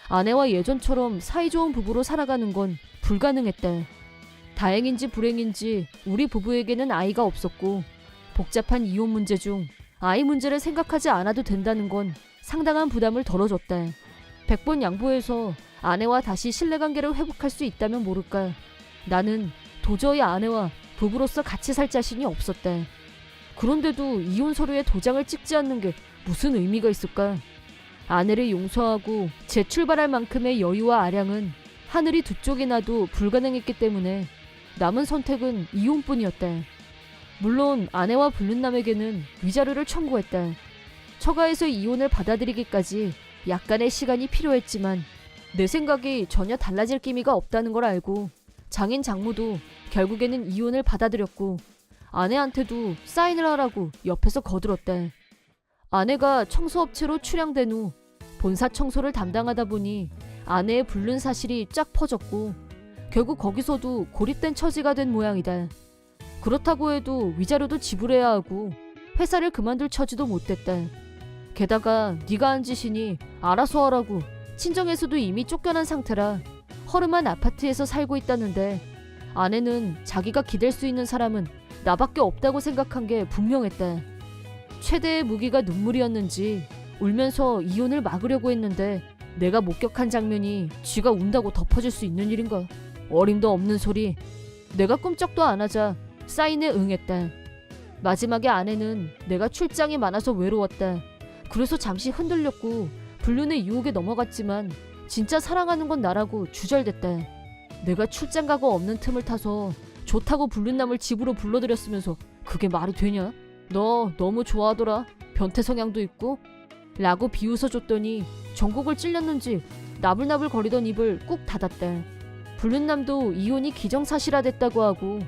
아내와 예전처럼 사이좋은 부부로 살아가는 건 불가능했다. 다행인지 불행인지 우리 부부에게는 아이가 없었고 복잡한 이혼 문제 중 아이 문제를 생각하지 않아도 된다는 건 상당한 부담을 덜어줬다. 100번 양보해서 아내와 다시 신뢰관계를 회복할 수 있다면 모를까. 나는 도저히 아내와 부부로서 같이 살 자신이 없었다. 그런데도 이혼 서류에 도장을 찍지 않는 게 무슨 의미가 있을까? 아내를 용서하고 재출발할 만큼의 여유와 아량은 하늘이 두 쪽이 나도 불가능했기 때문에 남은 선택은 이혼뿐이었다. 물론 아내와 불륜남에게는 위자료를 청구했다. 처가에서 이혼을 받아들이기까지 약간의 시간이 필요했지만 내 생각이 전혀 달라질 기미가 없다는 걸 알고 장인 장모도 결국에는 이혼을 받아들였고 아내한테도 사인을 하라고 옆에서 거들었다. 아내가 청소업체로 출양된 후 본사 청소를 담당하다 보니 아내의 불륜 사실이 쫙 퍼졌고 결국 거기서도 고립된 처지가 된 모양이다. 그렇다고 해도 위자료도 지불해야 하고 회사를 그만둘 처지도 못 됐다. 게다가 네가 한 짓이니 알아서 하라고 친정에서도 이미 쫓겨난 상태라 허름한 아파트에서 살고 있다는데 아내는 자기가 기댈 수 있는 사람은 나밖에 없다고 생각한 게 분명했다. 최대의 무기가 눈물이었는지 울면서 이혼을 막으려고 했는데 내가 목격한 장면이 쥐가 운다고 덮어줄 수 있는 일인가. 어림도 없는 소리. 내가 꼼짝도 안 하자 사인에 응했다. 마지막에 아내는 내가 출장이 많아서 외로웠다. 그래서 잠시 흔들렸고 불륜의 유혹에 넘어갔지만 진짜 사랑하는 건 나라고 주절됐다. 내가 출장 가고 없는 틈을 타서 좋다고 불륜남을 집으로 불러들였으면서 그게 말이 되냐? 너 너무 좋아하더라. 변태 성향도 있고 라고 비웃어줬더니 전곡을 찔렸는지 나불나불 거리던 입을 꾹 닫았다. 불륜남도 이혼이 기정사실화됐다고 하고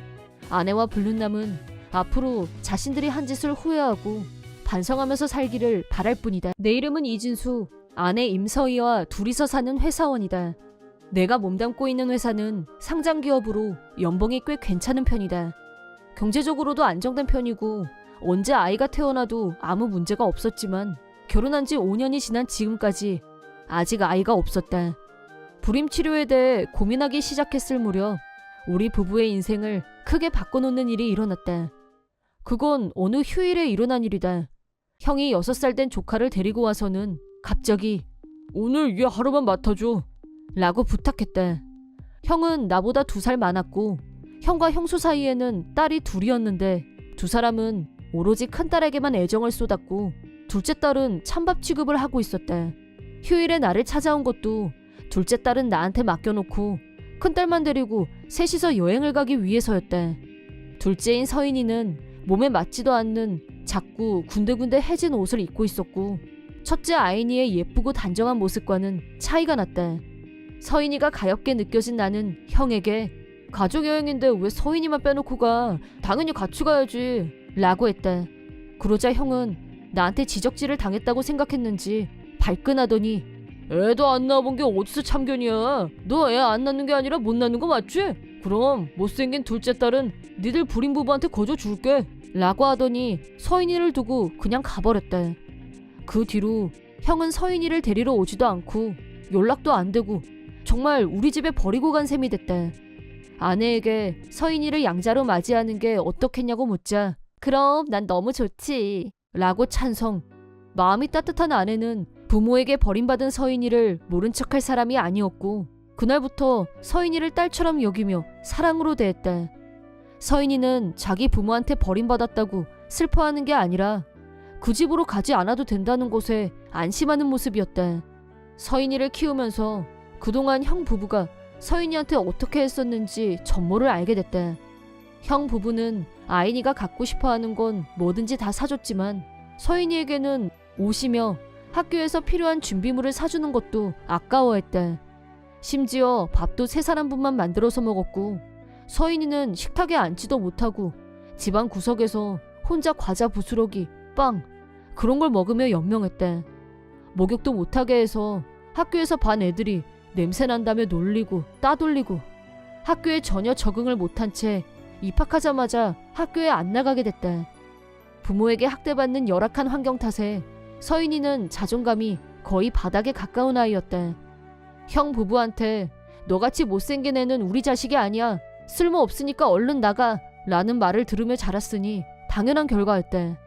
아내와 불륜남은 앞으로 자신들이 한 짓을 후회하고 반성하면서 살기를 바랄 뿐이다. 내 이름은 이진수, 아내 임서희와 둘이서 사는 회사원이다. 내가 몸담고 있는 회사는 상장기업으로 연봉이 꽤 괜찮은 편이다. 경제적으로도 안정된 편이고 언제 아이가 태어나도 아무 문제가 없었지만 결혼한 지 5년이 지난 지금까지 아직 아이가 없었다. 불임치료에 대해 고민하기 시작했을 무렵 우리 부부의 인생을 크게 바꿔놓는 일이 일어났다. 그건 어느 휴일에 일어난 일이다. 형이 6살 된 조카를 데리고 와서는 갑자기 오늘 얘 하루만 맡아줘 라고 부탁했다. 형은 나보다 2살 많았고 형과 형수 사이에는 딸이 둘이었는데 두 사람은 오로지 큰딸에게만 애정을 쏟았고 둘째 딸은 찬밥 취급을 하고 있었다. 휴일에 나를 찾아온 것도 둘째 딸은 나한테 맡겨놓고 큰딸만 데리고 셋이서 여행을 가기 위해서였다. 둘째인 서인이는 몸에 맞지도 않는 작고 군데군데 해진 옷을 입고 있었고 첫째 아이니의 예쁘고 단정한 모습과는 차이가 났다. 서인이가 가엾게 느껴진 나는 형에게 가족여행인데 왜 서인이만 빼놓고 가? 당연히 같이 가야지 라고 했다. 그러자 형은 나한테 지적질을 당했다고 생각했는지 발끈하더니 애도 안 낳아본 게 어디서 참견이야. 너 애 안 낳는 게 아니라 못 낳는 거 맞지? 그럼 못생긴 둘째 딸은 니들 불임 부부한테 거저 줄게 라고 하더니 서인이를 두고 그냥 가버렸다. 그 뒤로 형은 서인이를 데리러 오지도 않고 연락도 안 되고 정말 우리 집에 버리고 간 셈이 됐다. 아내에게 서인이를 양자로 맞이하는 게 어떻겠냐고 묻자 그럼 난 너무 좋지 라고 찬성. 마음이 따뜻한 아내는 부모에게 버림받은 서인이를 모른 척할 사람이 아니었고 그날부터 서인이를 딸처럼 여기며 사랑으로 대했다. 서인이는 자기 부모한테 버림받았다고 슬퍼하는 게 아니라 그 집으로 가지 않아도 된다는 것에 안심하는 모습이었다. 서인이를 키우면서 그동안 형 부부가 서인이한테 어떻게 했었는지 전모를 알게 됐다. 형 부부는 아인이가 갖고 싶어하는 건 뭐든지 다 사줬지만 서인이에게는 옷이며 학교에서 필요한 준비물을 사주는 것도 아까워했다. 심지어 밥도 3사람분만 만들어서 먹었고 서인이는 식탁에 앉지도 못하고 집안 구석에서 혼자 과자 부스러기, 빵 그런 걸 먹으며 연명했다. 목욕도 못하게 해서 학교에서 반 애들이 냄새난다며 놀리고 따돌리고 학교에 전혀 적응을 못한 채 입학하자마자 학교에 안 나가게 됐다. 부모에게 학대받는 열악한 환경 탓에 서인이는 자존감이 거의 바닥에 가까운 아이였다. 형 부부한테 너같이 못생긴 애는 우리 자식이 아니야. 쓸모없으니까 얼른 나가 라는 말을 들으며 자랐으니 당연한 결과였다.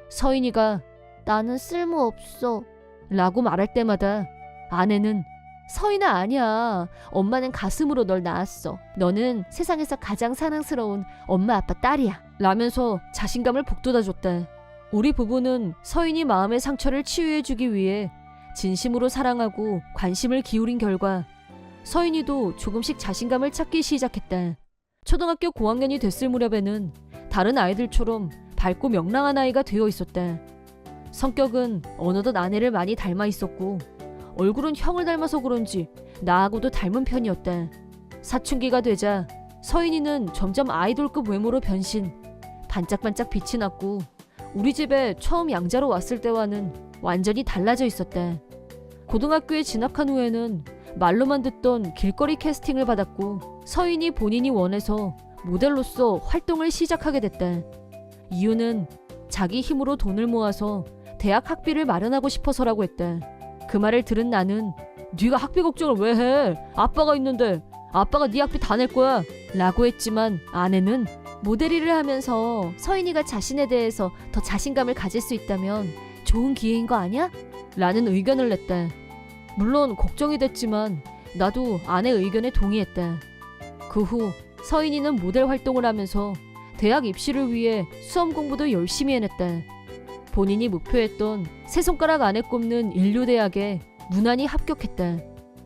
서인이가 나는 쓸모없어 라고 말할 때마다 아내는 서인아 아니야. 엄마는 가슴으로 널 낳았어. 너는 세상에서 가장 사랑스러운 엄마 아빠 딸이야 라면서 자신감을 북돋아줬다. 우리 부부는 서인이 마음의 상처를 치유해주기 위해 진심으로 사랑하고 관심을 기울인 결과 서인이도 조금씩 자신감을 찾기 시작했다. 초등학교 고학년이 됐을 무렵에는 다른 아이들처럼 밝고 명랑한 아이가 되어 있었다. 성격은 어느덧 아내를 많이 닮아 있었고 얼굴은 형을 닮아서 그런지 나하고도 닮은 편이었다. 사춘기가 되자 서인이는 점점 아이돌급 외모로 변신, 반짝반짝 빛이 났고 우리 집에 처음 양자로 왔을 때와는 완전히 달라져 있었다. 고등학교에 진학한 후에는 말로만 듣던 길거리 캐스팅을 받았고 서인이 본인이 원해서 모델로서 활동을 시작하게 됐다. 이유는 자기 힘으로 돈을 모아서 대학 학비를 마련하고 싶어서라고 했다. 그 말을 들은 나는 네가 학비 걱정을 왜 해? 아빠가 있는데 아빠가 네 학비 다 낼 거야 라고 했지만 아내는 모델 일을 하면서 서인이가 자신에 대해서 더 자신감을 가질 수 있다면 좋은 기회인 거 아니야? 라는 의견을 냈다. 물론 걱정이 됐지만 나도 아내 의견에 동의했다. 그 후 서인이는 모델 활동을 하면서 대학 입시를 위해 수험 공부도 열심히 해냈다. 본인이 목표했던 세 손가락 안에 꼽는 인류대학에 무난히 합격했다.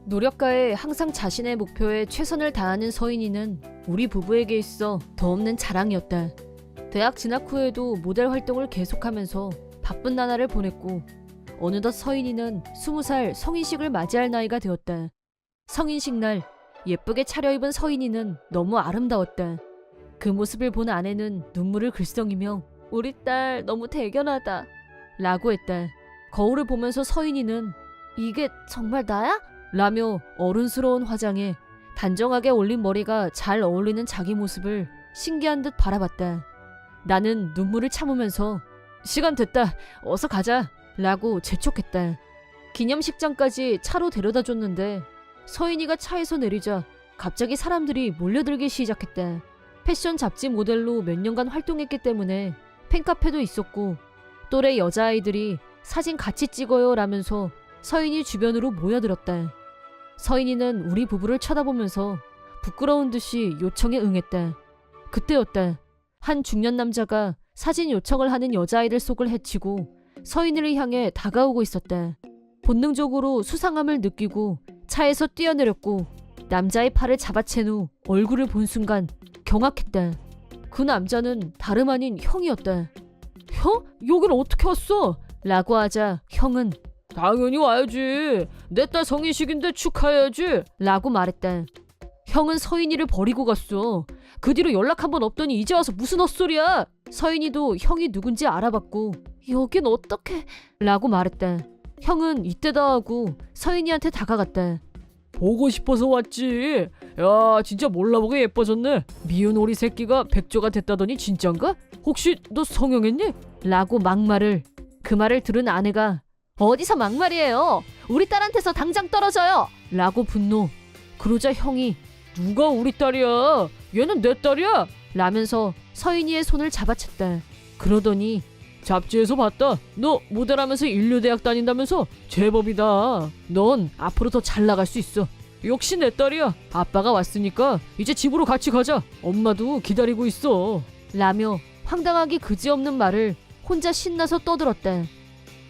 노력가에 항상 자신의 목표에 최선을 다하는 서인이는 우리 부부에게 있어 더없는 자랑이었다. 대학 진학 후에도 모델 활동을 계속하면서 바쁜 나날을 보냈고 어느덧 서인이는 20살 성인식을 맞이할 나이가 되었다. 성인식 날 예쁘게 차려입은 서인이는 너무 아름다웠다. 그 모습을 본 아내는 눈물을 글썽이며 우리 딸 너무 대견하다 라고 했다. 거울을 보면서 서인이는 이게 정말 나야? 라며 어른스러운 화장에 단정하게 올린 머리가 잘 어울리는 자기 모습을 신기한 듯 바라봤다. 나는 눈물을 참으면서 시간 됐다 어서 가자 라고 재촉했다. 기념식장까지 차로 데려다 줬는데 서인이가 차에서 내리자 갑자기 사람들이 몰려들기 시작했다. 패션 잡지 모델로 몇 년간 활동했기 때문에 팬카페도 있었고 또래 여자아이들이 사진 같이 찍어요 라면서 서인이 주변으로 모여들었다. 서인이는 우리 부부를 쳐다보면서 부끄러운 듯이 요청에 응했다. 그때였다. 한 중년 남자가 사진 요청을 하는 여자아이들 속을 헤치고 서인이를 향해 다가오고 있었다. 본능적으로 수상함을 느끼고 차에서 뛰어내렸고 남자의 팔을 잡아챈 후 얼굴을 본 순간 경악했다. 그 남자는 다름 아닌 형이었다. 형? 여긴 어떻게 왔어? 라고 하자 형은 당연히 와야지. 내 딸 성인식인데 축하해야지 라고 말했다. 형은 서인이를 버리고 갔어. 그 뒤로 연락 한 번 없더니 이제 와서 무슨 헛소리야. 서인이도 형이 누군지 알아봤고 여긴 어떻게 라고 말했다. 형은 이때다 하고 서인이한테 다가갔다. 보고 싶어서 왔지. 야 진짜 몰라보게 예뻐졌네. 미운 오리 새끼가 백조가 됐다더니 진짠가? 혹시 너 성형했니? 라고 막말을. 그 말을 들은 아내가 어디서 막말이에요. 우리 딸한테서 당장 떨어져요 라고 분노. 그러자 형이 누가 우리 딸이야. 얘는 내 딸이야 라면서 서인이의 손을 잡아챘다. 그러더니 잡지에서 봤다. 너 모델하면서 인류대학 다닌다면서 제법이다. 넌 앞으로 더 잘 나갈 수 있어. 역시 내 딸이야. 아빠가 왔으니까 이제 집으로 같이 가자. 엄마도 기다리고 있어 라며 황당하기 그지없는 말을 혼자 신나서 떠들었다.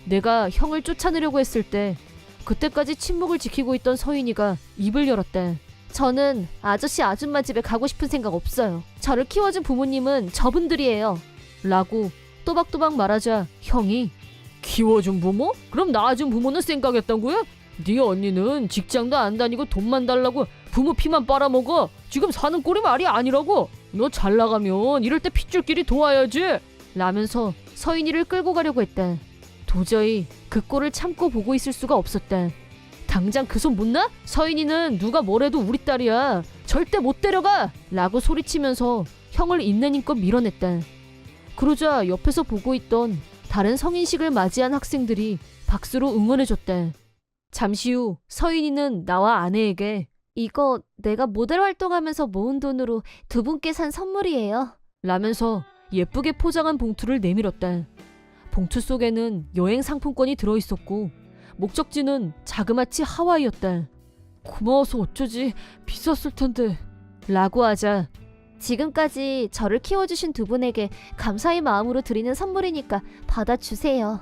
내가 형을 쫓아내려고 했을 때 그때까지 침묵을 지키고 있던 서인이가 입을 열었다. 저는 아저씨 아줌마 집에 가고 싶은 생각 없어요. 저를 키워준 부모님은 저분들이에요 라고 또박또박 말하자 형이 키워준 부모? 그럼 낳아준 부모는 생각했던 거야? 네 언니는 직장도 안 다니고 돈만 달라고 부모 피만 빨아먹어. 지금 사는 꼴이 말이 아니라고. 너 잘 나가면 이럴 때 핏줄끼리 도와야지 라면서 서인이를 끌고 가려고 했다. 도저히 그 꼴을 참고 보고 있을 수가 없었다. 당장 그 손 못 놔? 서인이는 누가 뭐래도 우리 딸이야. 절대 못 데려가 라고 소리치면서 형을 있는 힘껏 밀어냈다. 그러자 옆에서 보고 있던 다른 성인식을 맞이한 학생들이 박수로 응원해줬다. 잠시 후 서인이는 나와 아내에게 이거 내가 모델 활동하면서 모은 돈으로 두 분께 산 선물이에요 라면서 예쁘게 포장한 봉투를 내밀었다. 봉투 속에는 여행 상품권이 들어있었고 목적지는 자그마치 하와이였다. 고마워서 어쩌지. 비쌌을 텐데 라고 하자 지금까지 저를 키워주신 두 분에게 감사의 마음으로 드리는 선물이니까 받아주세요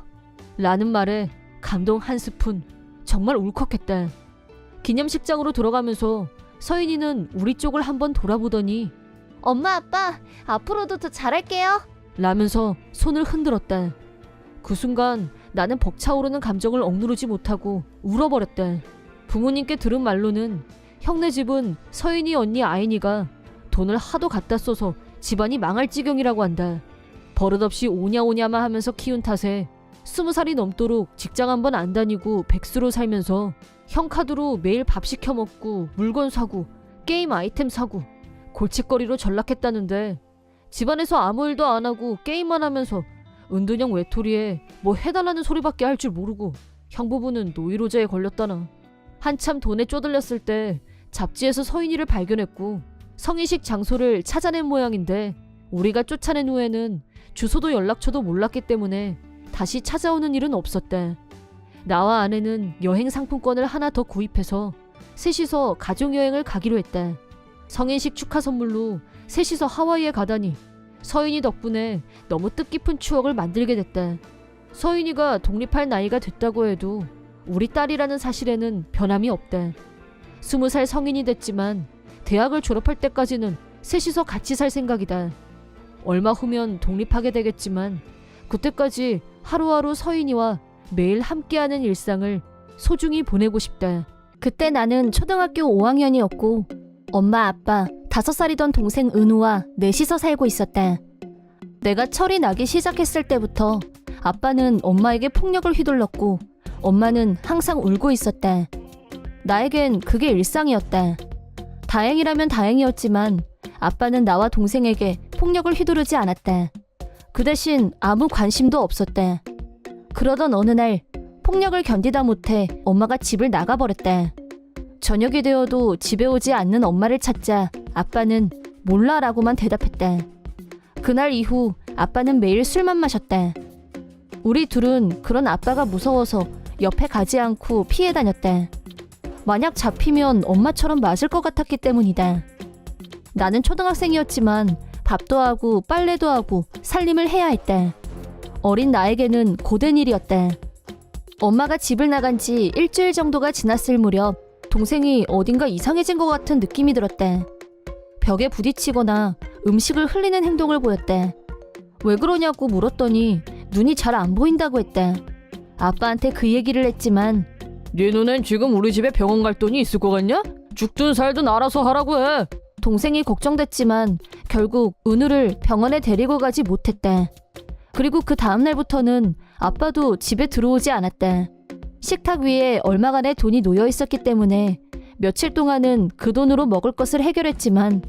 라는 말에 감동 한 스푼, 정말 울컥했다. 기념식장으로 돌아가면서 서인이는 우리 쪽을 한번 돌아보더니 엄마 아빠 앞으로도 더 잘할게요 라면서 손을 흔들었다. 그 순간 나는 벅차오르는 감정을 억누르지 못하고 울어버렸다. 부모님께 들은 말로는 형네 집은 서인이 언니 아인이가 돈을 하도 갖다 써서 집안이 망할 지경이라고 한다. 버릇없이 오냐오냐만 하면서 키운 탓에 20살이 넘도록 직장 한 번 안 다니고 백수로 살면서 형 카드로 매일 밥 시켜 먹고 물건 사고 게임 아이템 사고 골칫거리로 전락했다는데 집안에서 아무 일도 안 하고 게임만 하면서 은둔형 외톨이에 뭐 해달라는 소리밖에 할 줄 모르고 형 부부는 노이로제에 걸렸다나. 한참 돈에 쪼들렸을 때 잡지에서 서인이를 발견했고 성인식 장소를 찾아낸 모양인데 우리가 쫓아낸 후에는 주소도 연락처도 몰랐기 때문에 다시 찾아오는 일은 없었다. 나와 아내는 여행 상품권을 하나 더 구입해서 셋이서 가족여행을 가기로 했다. 성인식 축하 선물로 셋이서 하와이에 가다니 서인이 덕분에 너무 뜻깊은 추억을 만들게 됐다. 서인이가 독립할 나이가 됐다고 해도 우리 딸이라는 사실에는 변함이 없다. 20살 성인이 됐지만 대학을 졸업할 때까지는 셋이서 같이 살 생각이다. 얼마 후면 독립하게 되겠지만 그때까지 하루하루 서인이와 매일 함께하는 일상을 소중히 보내고 싶다. 그때 나는 초등학교 5학년이었고 엄마 아빠 5살이던 동생 은우와 넷이서 살고 있었다. 내가 철이 나기 시작했을 때부터 아빠는 엄마에게 폭력을 휘둘렀고 엄마는 항상 울고 있었다. 나에겐 그게 일상이었다. 다행이라면 다행이었지만 아빠는 나와 동생에게 폭력을 휘두르지 않았다. 그 대신 아무 관심도 없었다. 그러던 어느 날 폭력을 견디다 못해 엄마가 집을 나가버렸다. 저녁이 되어도 집에 오지 않는 엄마를 찾자 아빠는 몰라라고만 대답했다. 그날 이후 아빠는 매일 술만 마셨다. 우리 둘은 그런 아빠가 무서워서 옆에 가지 않고 피해 다녔다. 만약 잡히면 엄마처럼 맞을 것 같았기 때문이다. 나는 초등학생이었지만 밥도 하고 빨래도 하고 살림을 해야 했다. 어린 나에게는 고된 일이었다. 엄마가 집을 나간 지 일주일 정도가 지났을 무렵 동생이 어딘가 이상해진 것 같은 느낌이 들었다. 벽에 부딪히거나 음식을 흘리는 행동을 보였다. 왜 그러냐고 물었더니 눈이 잘 안 보인다고 했다. 아빠한테 그 얘기를 했지만 네 눈엔 지금 우리 집에 병원 갈 돈이 있을 것 같냐? 죽든 살든 알아서 하라고 해. 동생이 걱정됐지만 결국 은우를 병원에 데리고 가지 못했다. 그리고 그 다음 날부터는 아빠도 집에 들어오지 않았다. 식탁 위에 얼마간의 돈이 놓여 있었기 때문에 며칠 동안은 그 돈으로 먹을 것을 해결했지만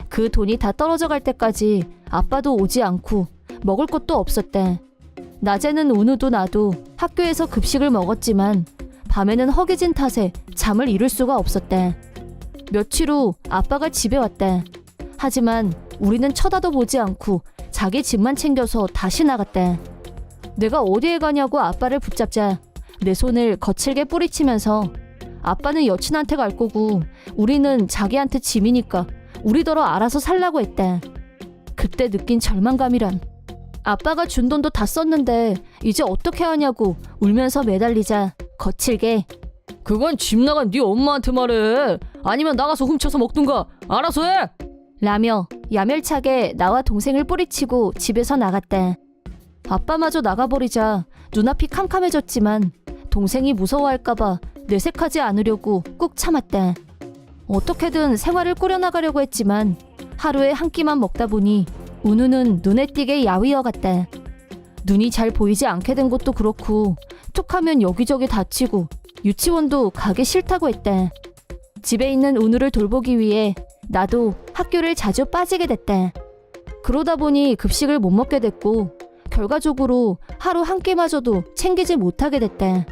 그 돈이 다 떨어져 갈 때까지 아빠도 오지 않고 먹을 것도 없었다. 낮에는 은우도 나도 학교에서 급식을 먹었지만 밤에는 허기진 탓에 잠을 이룰 수가 없었다. 며칠 후 아빠가 집에 왔다. 하지만 우리는 쳐다도 보지 않고 자기 집만 챙겨서 다시 나갔다. 내가 어디에 가냐고 아빠를 붙잡자 내 손을 거칠게 뿌리치면서 아빠는 여친한테 갈 거고 우리는 자기한테 짐이니까 우리더러 알아서 살라고 했다. 그때 느낀 절망감이란. 아빠가 준 돈도 다 썼는데 이제 어떻게 하냐고 울면서 매달리자 거칠게 그건 집 나간 네 엄마한테 말해. 아니면 나가서 훔쳐서 먹든가. 알아서 해. 라며 야멸차게 나와 동생을 뿌리치고 집에서 나갔다. 아빠마저 나가버리자 눈앞이 캄캄해졌지만 동생이 무서워할까봐 내색하지 않으려고 꾹 참았다. 어떻게든 생활을 꾸려나가려고 했지만 하루에 한 끼만 먹다 보니 은우는 눈에 띄게 야위어 같다. 눈이 잘 보이지 않게 된 것도 그렇고 툭하면 여기저기 다치고 유치원도 가기 싫다고 했다. 집에 있는 은우를 돌보기 위해 나도 학교를 자주 빠지게 됐다. 그러다 보니 급식을 못 먹게 됐고 결과적으로 하루 한 끼마저도 챙기지 못하게 됐다.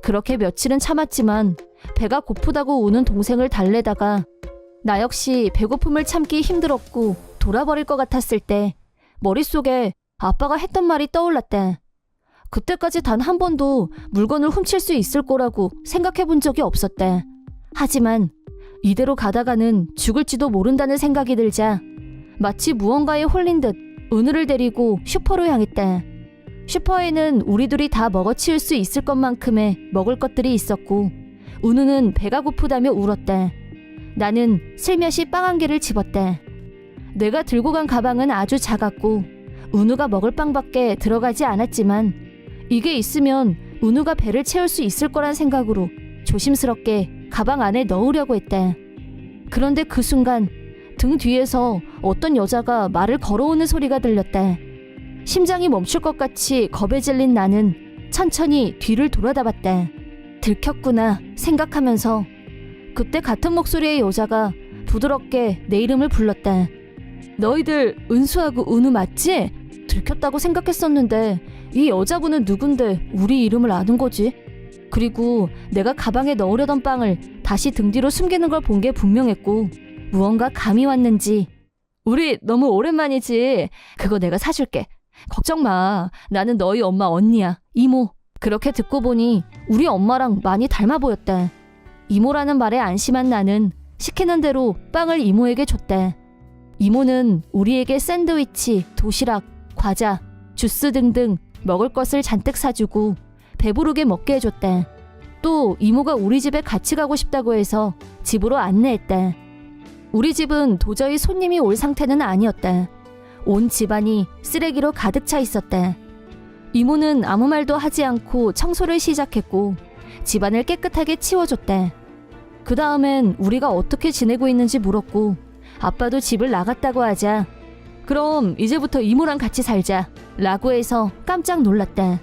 그렇게 며칠은 참았지만 배가 고프다고 우는 동생을 달래다가 나 역시 배고픔을 참기 힘들었고 돌아버릴 것 같았을 때 머릿속에 아빠가 했던 말이 떠올랐다. 그때까지 단 한 번도 물건을 훔칠 수 있을 거라고 생각해 본 적이 없었다. 하지만 이대로 가다가는 죽을지도 모른다는 생각이 들자 마치 무언가에 홀린 듯 은우를 데리고 슈퍼로 향했다. 슈퍼에는 우리 둘이 다 먹어치울 수 있을 것만큼의 먹을 것들이 있었고 은우는 배가 고프다며 울었다. 나는 슬며시 빵 한 개를 집었다. 내가 들고 간 가방은 아주 작았고 은우가 먹을 빵밖에 들어가지 않았지만 이게 있으면 은우가 배를 채울 수 있을 거란 생각으로 조심스럽게 가방 안에 넣으려고 했다. 그런데 그 순간 등 뒤에서 어떤 여자가 말을 걸어오는 소리가 들렸다. 심장이 멈출 것 같이 겁에 질린 나는 천천히 뒤를 돌아다봤다. 들켰구나 생각하면서 그때 같은 목소리의 여자가 부드럽게 내 이름을 불렀다. 너희들 은수하고 은우 맞지? 들켰다고 생각했었는데 이 여자분은 누군데 우리 이름을 아는 거지? 그리고 내가 가방에 넣으려던 빵을 다시 등 뒤로 숨기는 걸 본 게 분명했고 무언가 감이 왔는지 우리 너무 오랜만이지. 그거 내가 사줄게. 걱정 마. 나는 너희 엄마 언니야. 이모. 그렇게 듣고 보니 우리 엄마랑 많이 닮아 보였다. 이모라는 말에 안심한 나는 시키는 대로 빵을 이모에게 줬다. 이모는 우리에게 샌드위치, 도시락, 과자, 주스 등등 먹을 것을 잔뜩 사주고 배부르게 먹게 해줬다. 또 이모가 우리 집에 같이 가고 싶다고 해서 집으로 안내했다. 우리 집은 도저히 손님이 올 상태는 아니었다. 온 집안이 쓰레기로 가득 차 있었다. 이모는 아무 말도 하지 않고 청소를 시작했고 집안을 깨끗하게 치워줬다. 그 다음엔 우리가 어떻게 지내고 있는지 물었고 아빠도 집을 나갔다고 하자 그럼 이제부터 이모랑 같이 살자 라고 해서 깜짝 놀랐다.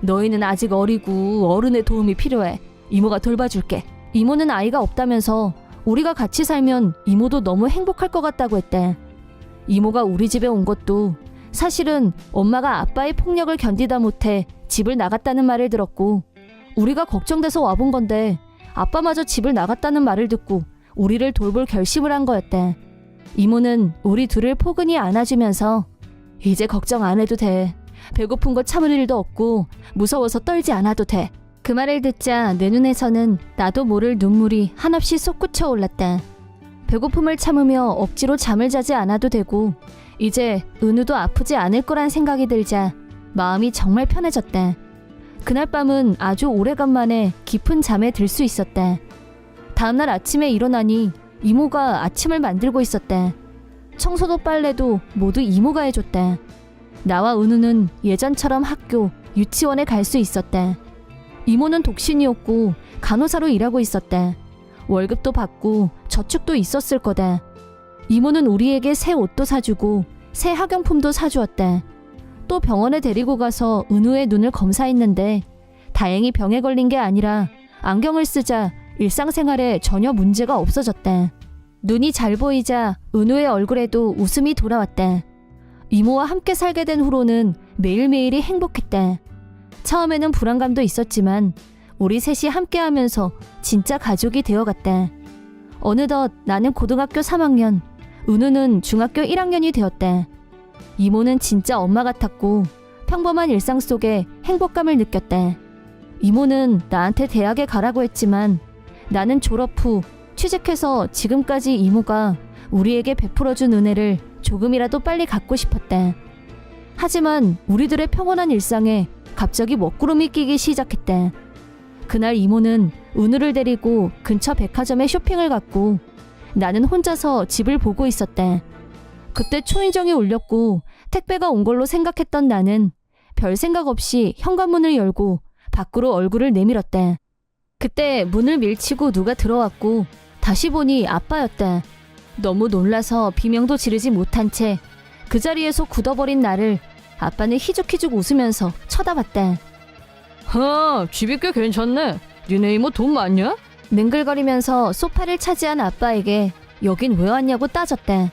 너희는 아직 어리고 어른의 도움이 필요해. 이모가 돌봐줄게. 이모는 아이가 없다면서 우리가 같이 살면 이모도 너무 행복할 것 같다고 했대. 이모가 우리 집에 온 것도 사실은 엄마가 아빠의 폭력을 견디다 못해 집을 나갔다는 말을 들었고 우리가 걱정돼서 와본 건데 아빠마저 집을 나갔다는 말을 듣고 우리를 돌볼 결심을 한 거였대. 이모는 우리 둘을 포근히 안아주면서 이제 걱정 안 해도 돼. 배고픈 거 참을 일도 없고 무서워서 떨지 않아도 돼. 그 말을 듣자 내 눈에서는 나도 모를 눈물이 한없이 솟구쳐 올랐다. 배고픔을 참으며 억지로 잠을 자지 않아도 되고 이제 은우도 아프지 않을 거란 생각이 들자 마음이 정말 편해졌다. 그날 밤은 아주 오래간만에 깊은 잠에 들 수 있었다. 다음날 아침에 일어나니 이모가 아침을 만들고 있었다. 청소도 빨래도 모두 이모가 해줬다. 나와 은우는 예전처럼 학교, 유치원에 갈 수 있었다. 이모는 독신이었고 간호사로 일하고 있었다. 월급도 받고 저축도 있었을 거다. 이모는 우리에게 새 옷도 사주고 새 학용품도 사주었다. 또 병원에 데리고 가서 은우의 눈을 검사했는데 다행히 병에 걸린 게 아니라 안경을 쓰자 일상생활에 전혀 문제가 없어졌다. 눈이 잘 보이자 은우의 얼굴에도 웃음이 돌아왔다. 이모와 함께 살게 된 후로는 매일매일이 행복했다. 처음에는 불안감도 있었지만 우리 셋이 함께하면서 진짜 가족이 되어갔다. 어느덧 나는 고등학교 3학년, 은우는 중학교 1학년이 되었다. 이모는 진짜 엄마 같았고 평범한 일상 속에 행복감을 느꼈다. 이모는 나한테 대학에 가라고 했지만 나는 졸업 후 취직해서 지금까지 이모가 우리에게 베풀어준 은혜를 조금이라도 빨리 갖고 싶었다. 하지만 우리들의 평온한 일상에 갑자기 먹구름이 끼기 시작했다. 그날 이모는 은우를 데리고 근처 백화점에 쇼핑을 갔고 나는 혼자서 집을 보고 있었다. 그때 초인종이 울렸고 택배가 온 걸로 생각했던 나는 별 생각 없이 현관문을 열고 밖으로 얼굴을 내밀었다. 그때 문을 밀치고 누가 들어왔고 다시 보니 아빠였다. 너무 놀라서 비명도 지르지 못한 채 그 자리에서 굳어버린 나를 아빠는 희죽희죽 웃으면서 쳐다봤다. 집이 꽤 괜찮네. 니네 이모 돈 많냐? 맹글거리면서 소파를 차지한 아빠에게 여긴 왜 왔냐고 따졌다.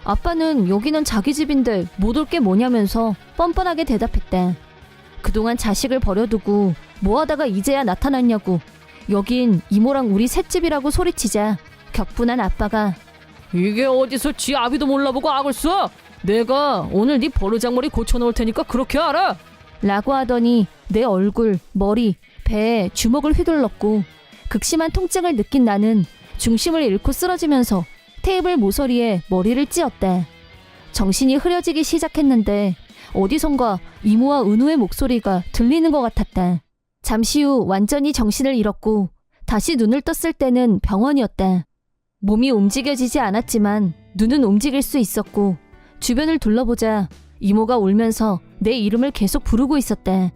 아빠는 여기는 자기 집인데 못 올 게 뭐냐면서 뻔뻔하게 대답했다. 그동안 자식을 버려두고 뭐하다가 이제야 나타났냐고. 여긴 이모랑 우리 셋집이라고 소리치자 격분한 아빠가 이게 어디서 지 아비도 몰라보고 악을 써? 내가 오늘 네 버르장머리 고쳐놓을 테니까 그렇게 알아. 라고 하더니 내 얼굴, 머리, 배에 주먹을 휘둘렀고 극심한 통증을 느낀 나는 중심을 잃고 쓰러지면서 테이블 모서리에 머리를 찧었다. 정신이 흐려지기 시작했는데 어디선가 이모와 은우의 목소리가 들리는 것 같았다. 잠시 후 완전히 정신을 잃었고 다시 눈을 떴을 때는 병원이었다. 몸이 움직여지지 않았지만 눈은 움직일 수 있었고 주변을 둘러보자 이모가 울면서 내 이름을 계속 부르고 있었다.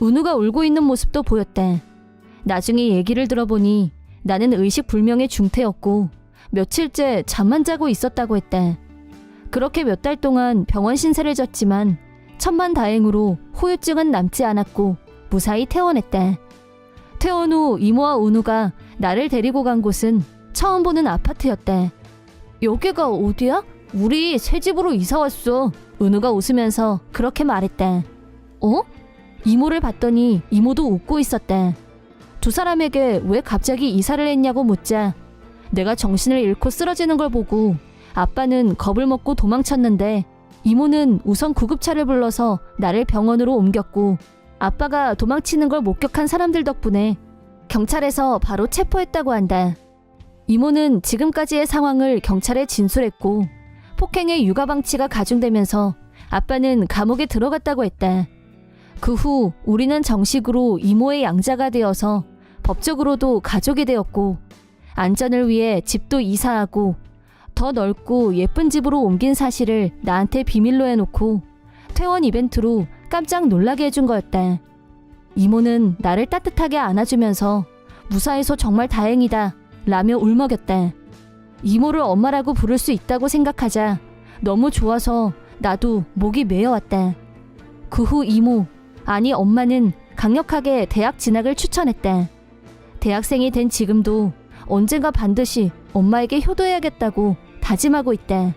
은우가 울고 있는 모습도 보였다. 나중에 얘기를 들어보니 나는 의식불명의 중태였고 며칠째 잠만 자고 있었다고 했다. 그렇게 몇 달 동안 병원 신세를 졌지만 천만다행으로 후유증은 남지 않았고 무사히 퇴원했다. 퇴원 후 이모와 은우가 나를 데리고 간 곳은 처음 보는 아파트였다. 여기가 어디야? 우리 새 집으로 이사 왔어. 은우가 웃으면서 그렇게 말했다. 어? 이모를 봤더니 이모도 웃고 있었다. 두 사람에게 왜 갑자기 이사를 했냐고 묻자 내가 정신을 잃고 쓰러지는 걸 보고 아빠는 겁을 먹고 도망쳤는데 이모는 우선 구급차를 불러서 나를 병원으로 옮겼고 아빠가 도망치는 걸 목격한 사람들 덕분에 경찰에서 바로 체포했다고 한다. 이모는 지금까지의 상황을 경찰에 진술했고 폭행의 육아방치가 가중되면서 아빠는 감옥에 들어갔다고 했다. 그 후 우리는 정식으로 이모의 양자가 되어서 법적으로도 가족이 되었고 안전을 위해 집도 이사하고 더 넓고 예쁜 집으로 옮긴 사실을 나한테 비밀로 해놓고 퇴원 이벤트로 깜짝 놀라게 해준 거였다. 이모는 나를 따뜻하게 안아주면서 무사해서 정말 다행이다 라며 울먹였다. 이모를 엄마라고 부를 수 있다고 생각하자 너무 좋아서 나도 목이 메어왔다. 그 후 이모, 아니 엄마는 강력하게 대학 진학을 추천했다. 대학생이 된 지금도 언젠가 반드시 엄마에게 효도해야겠다고 다짐하고 있다.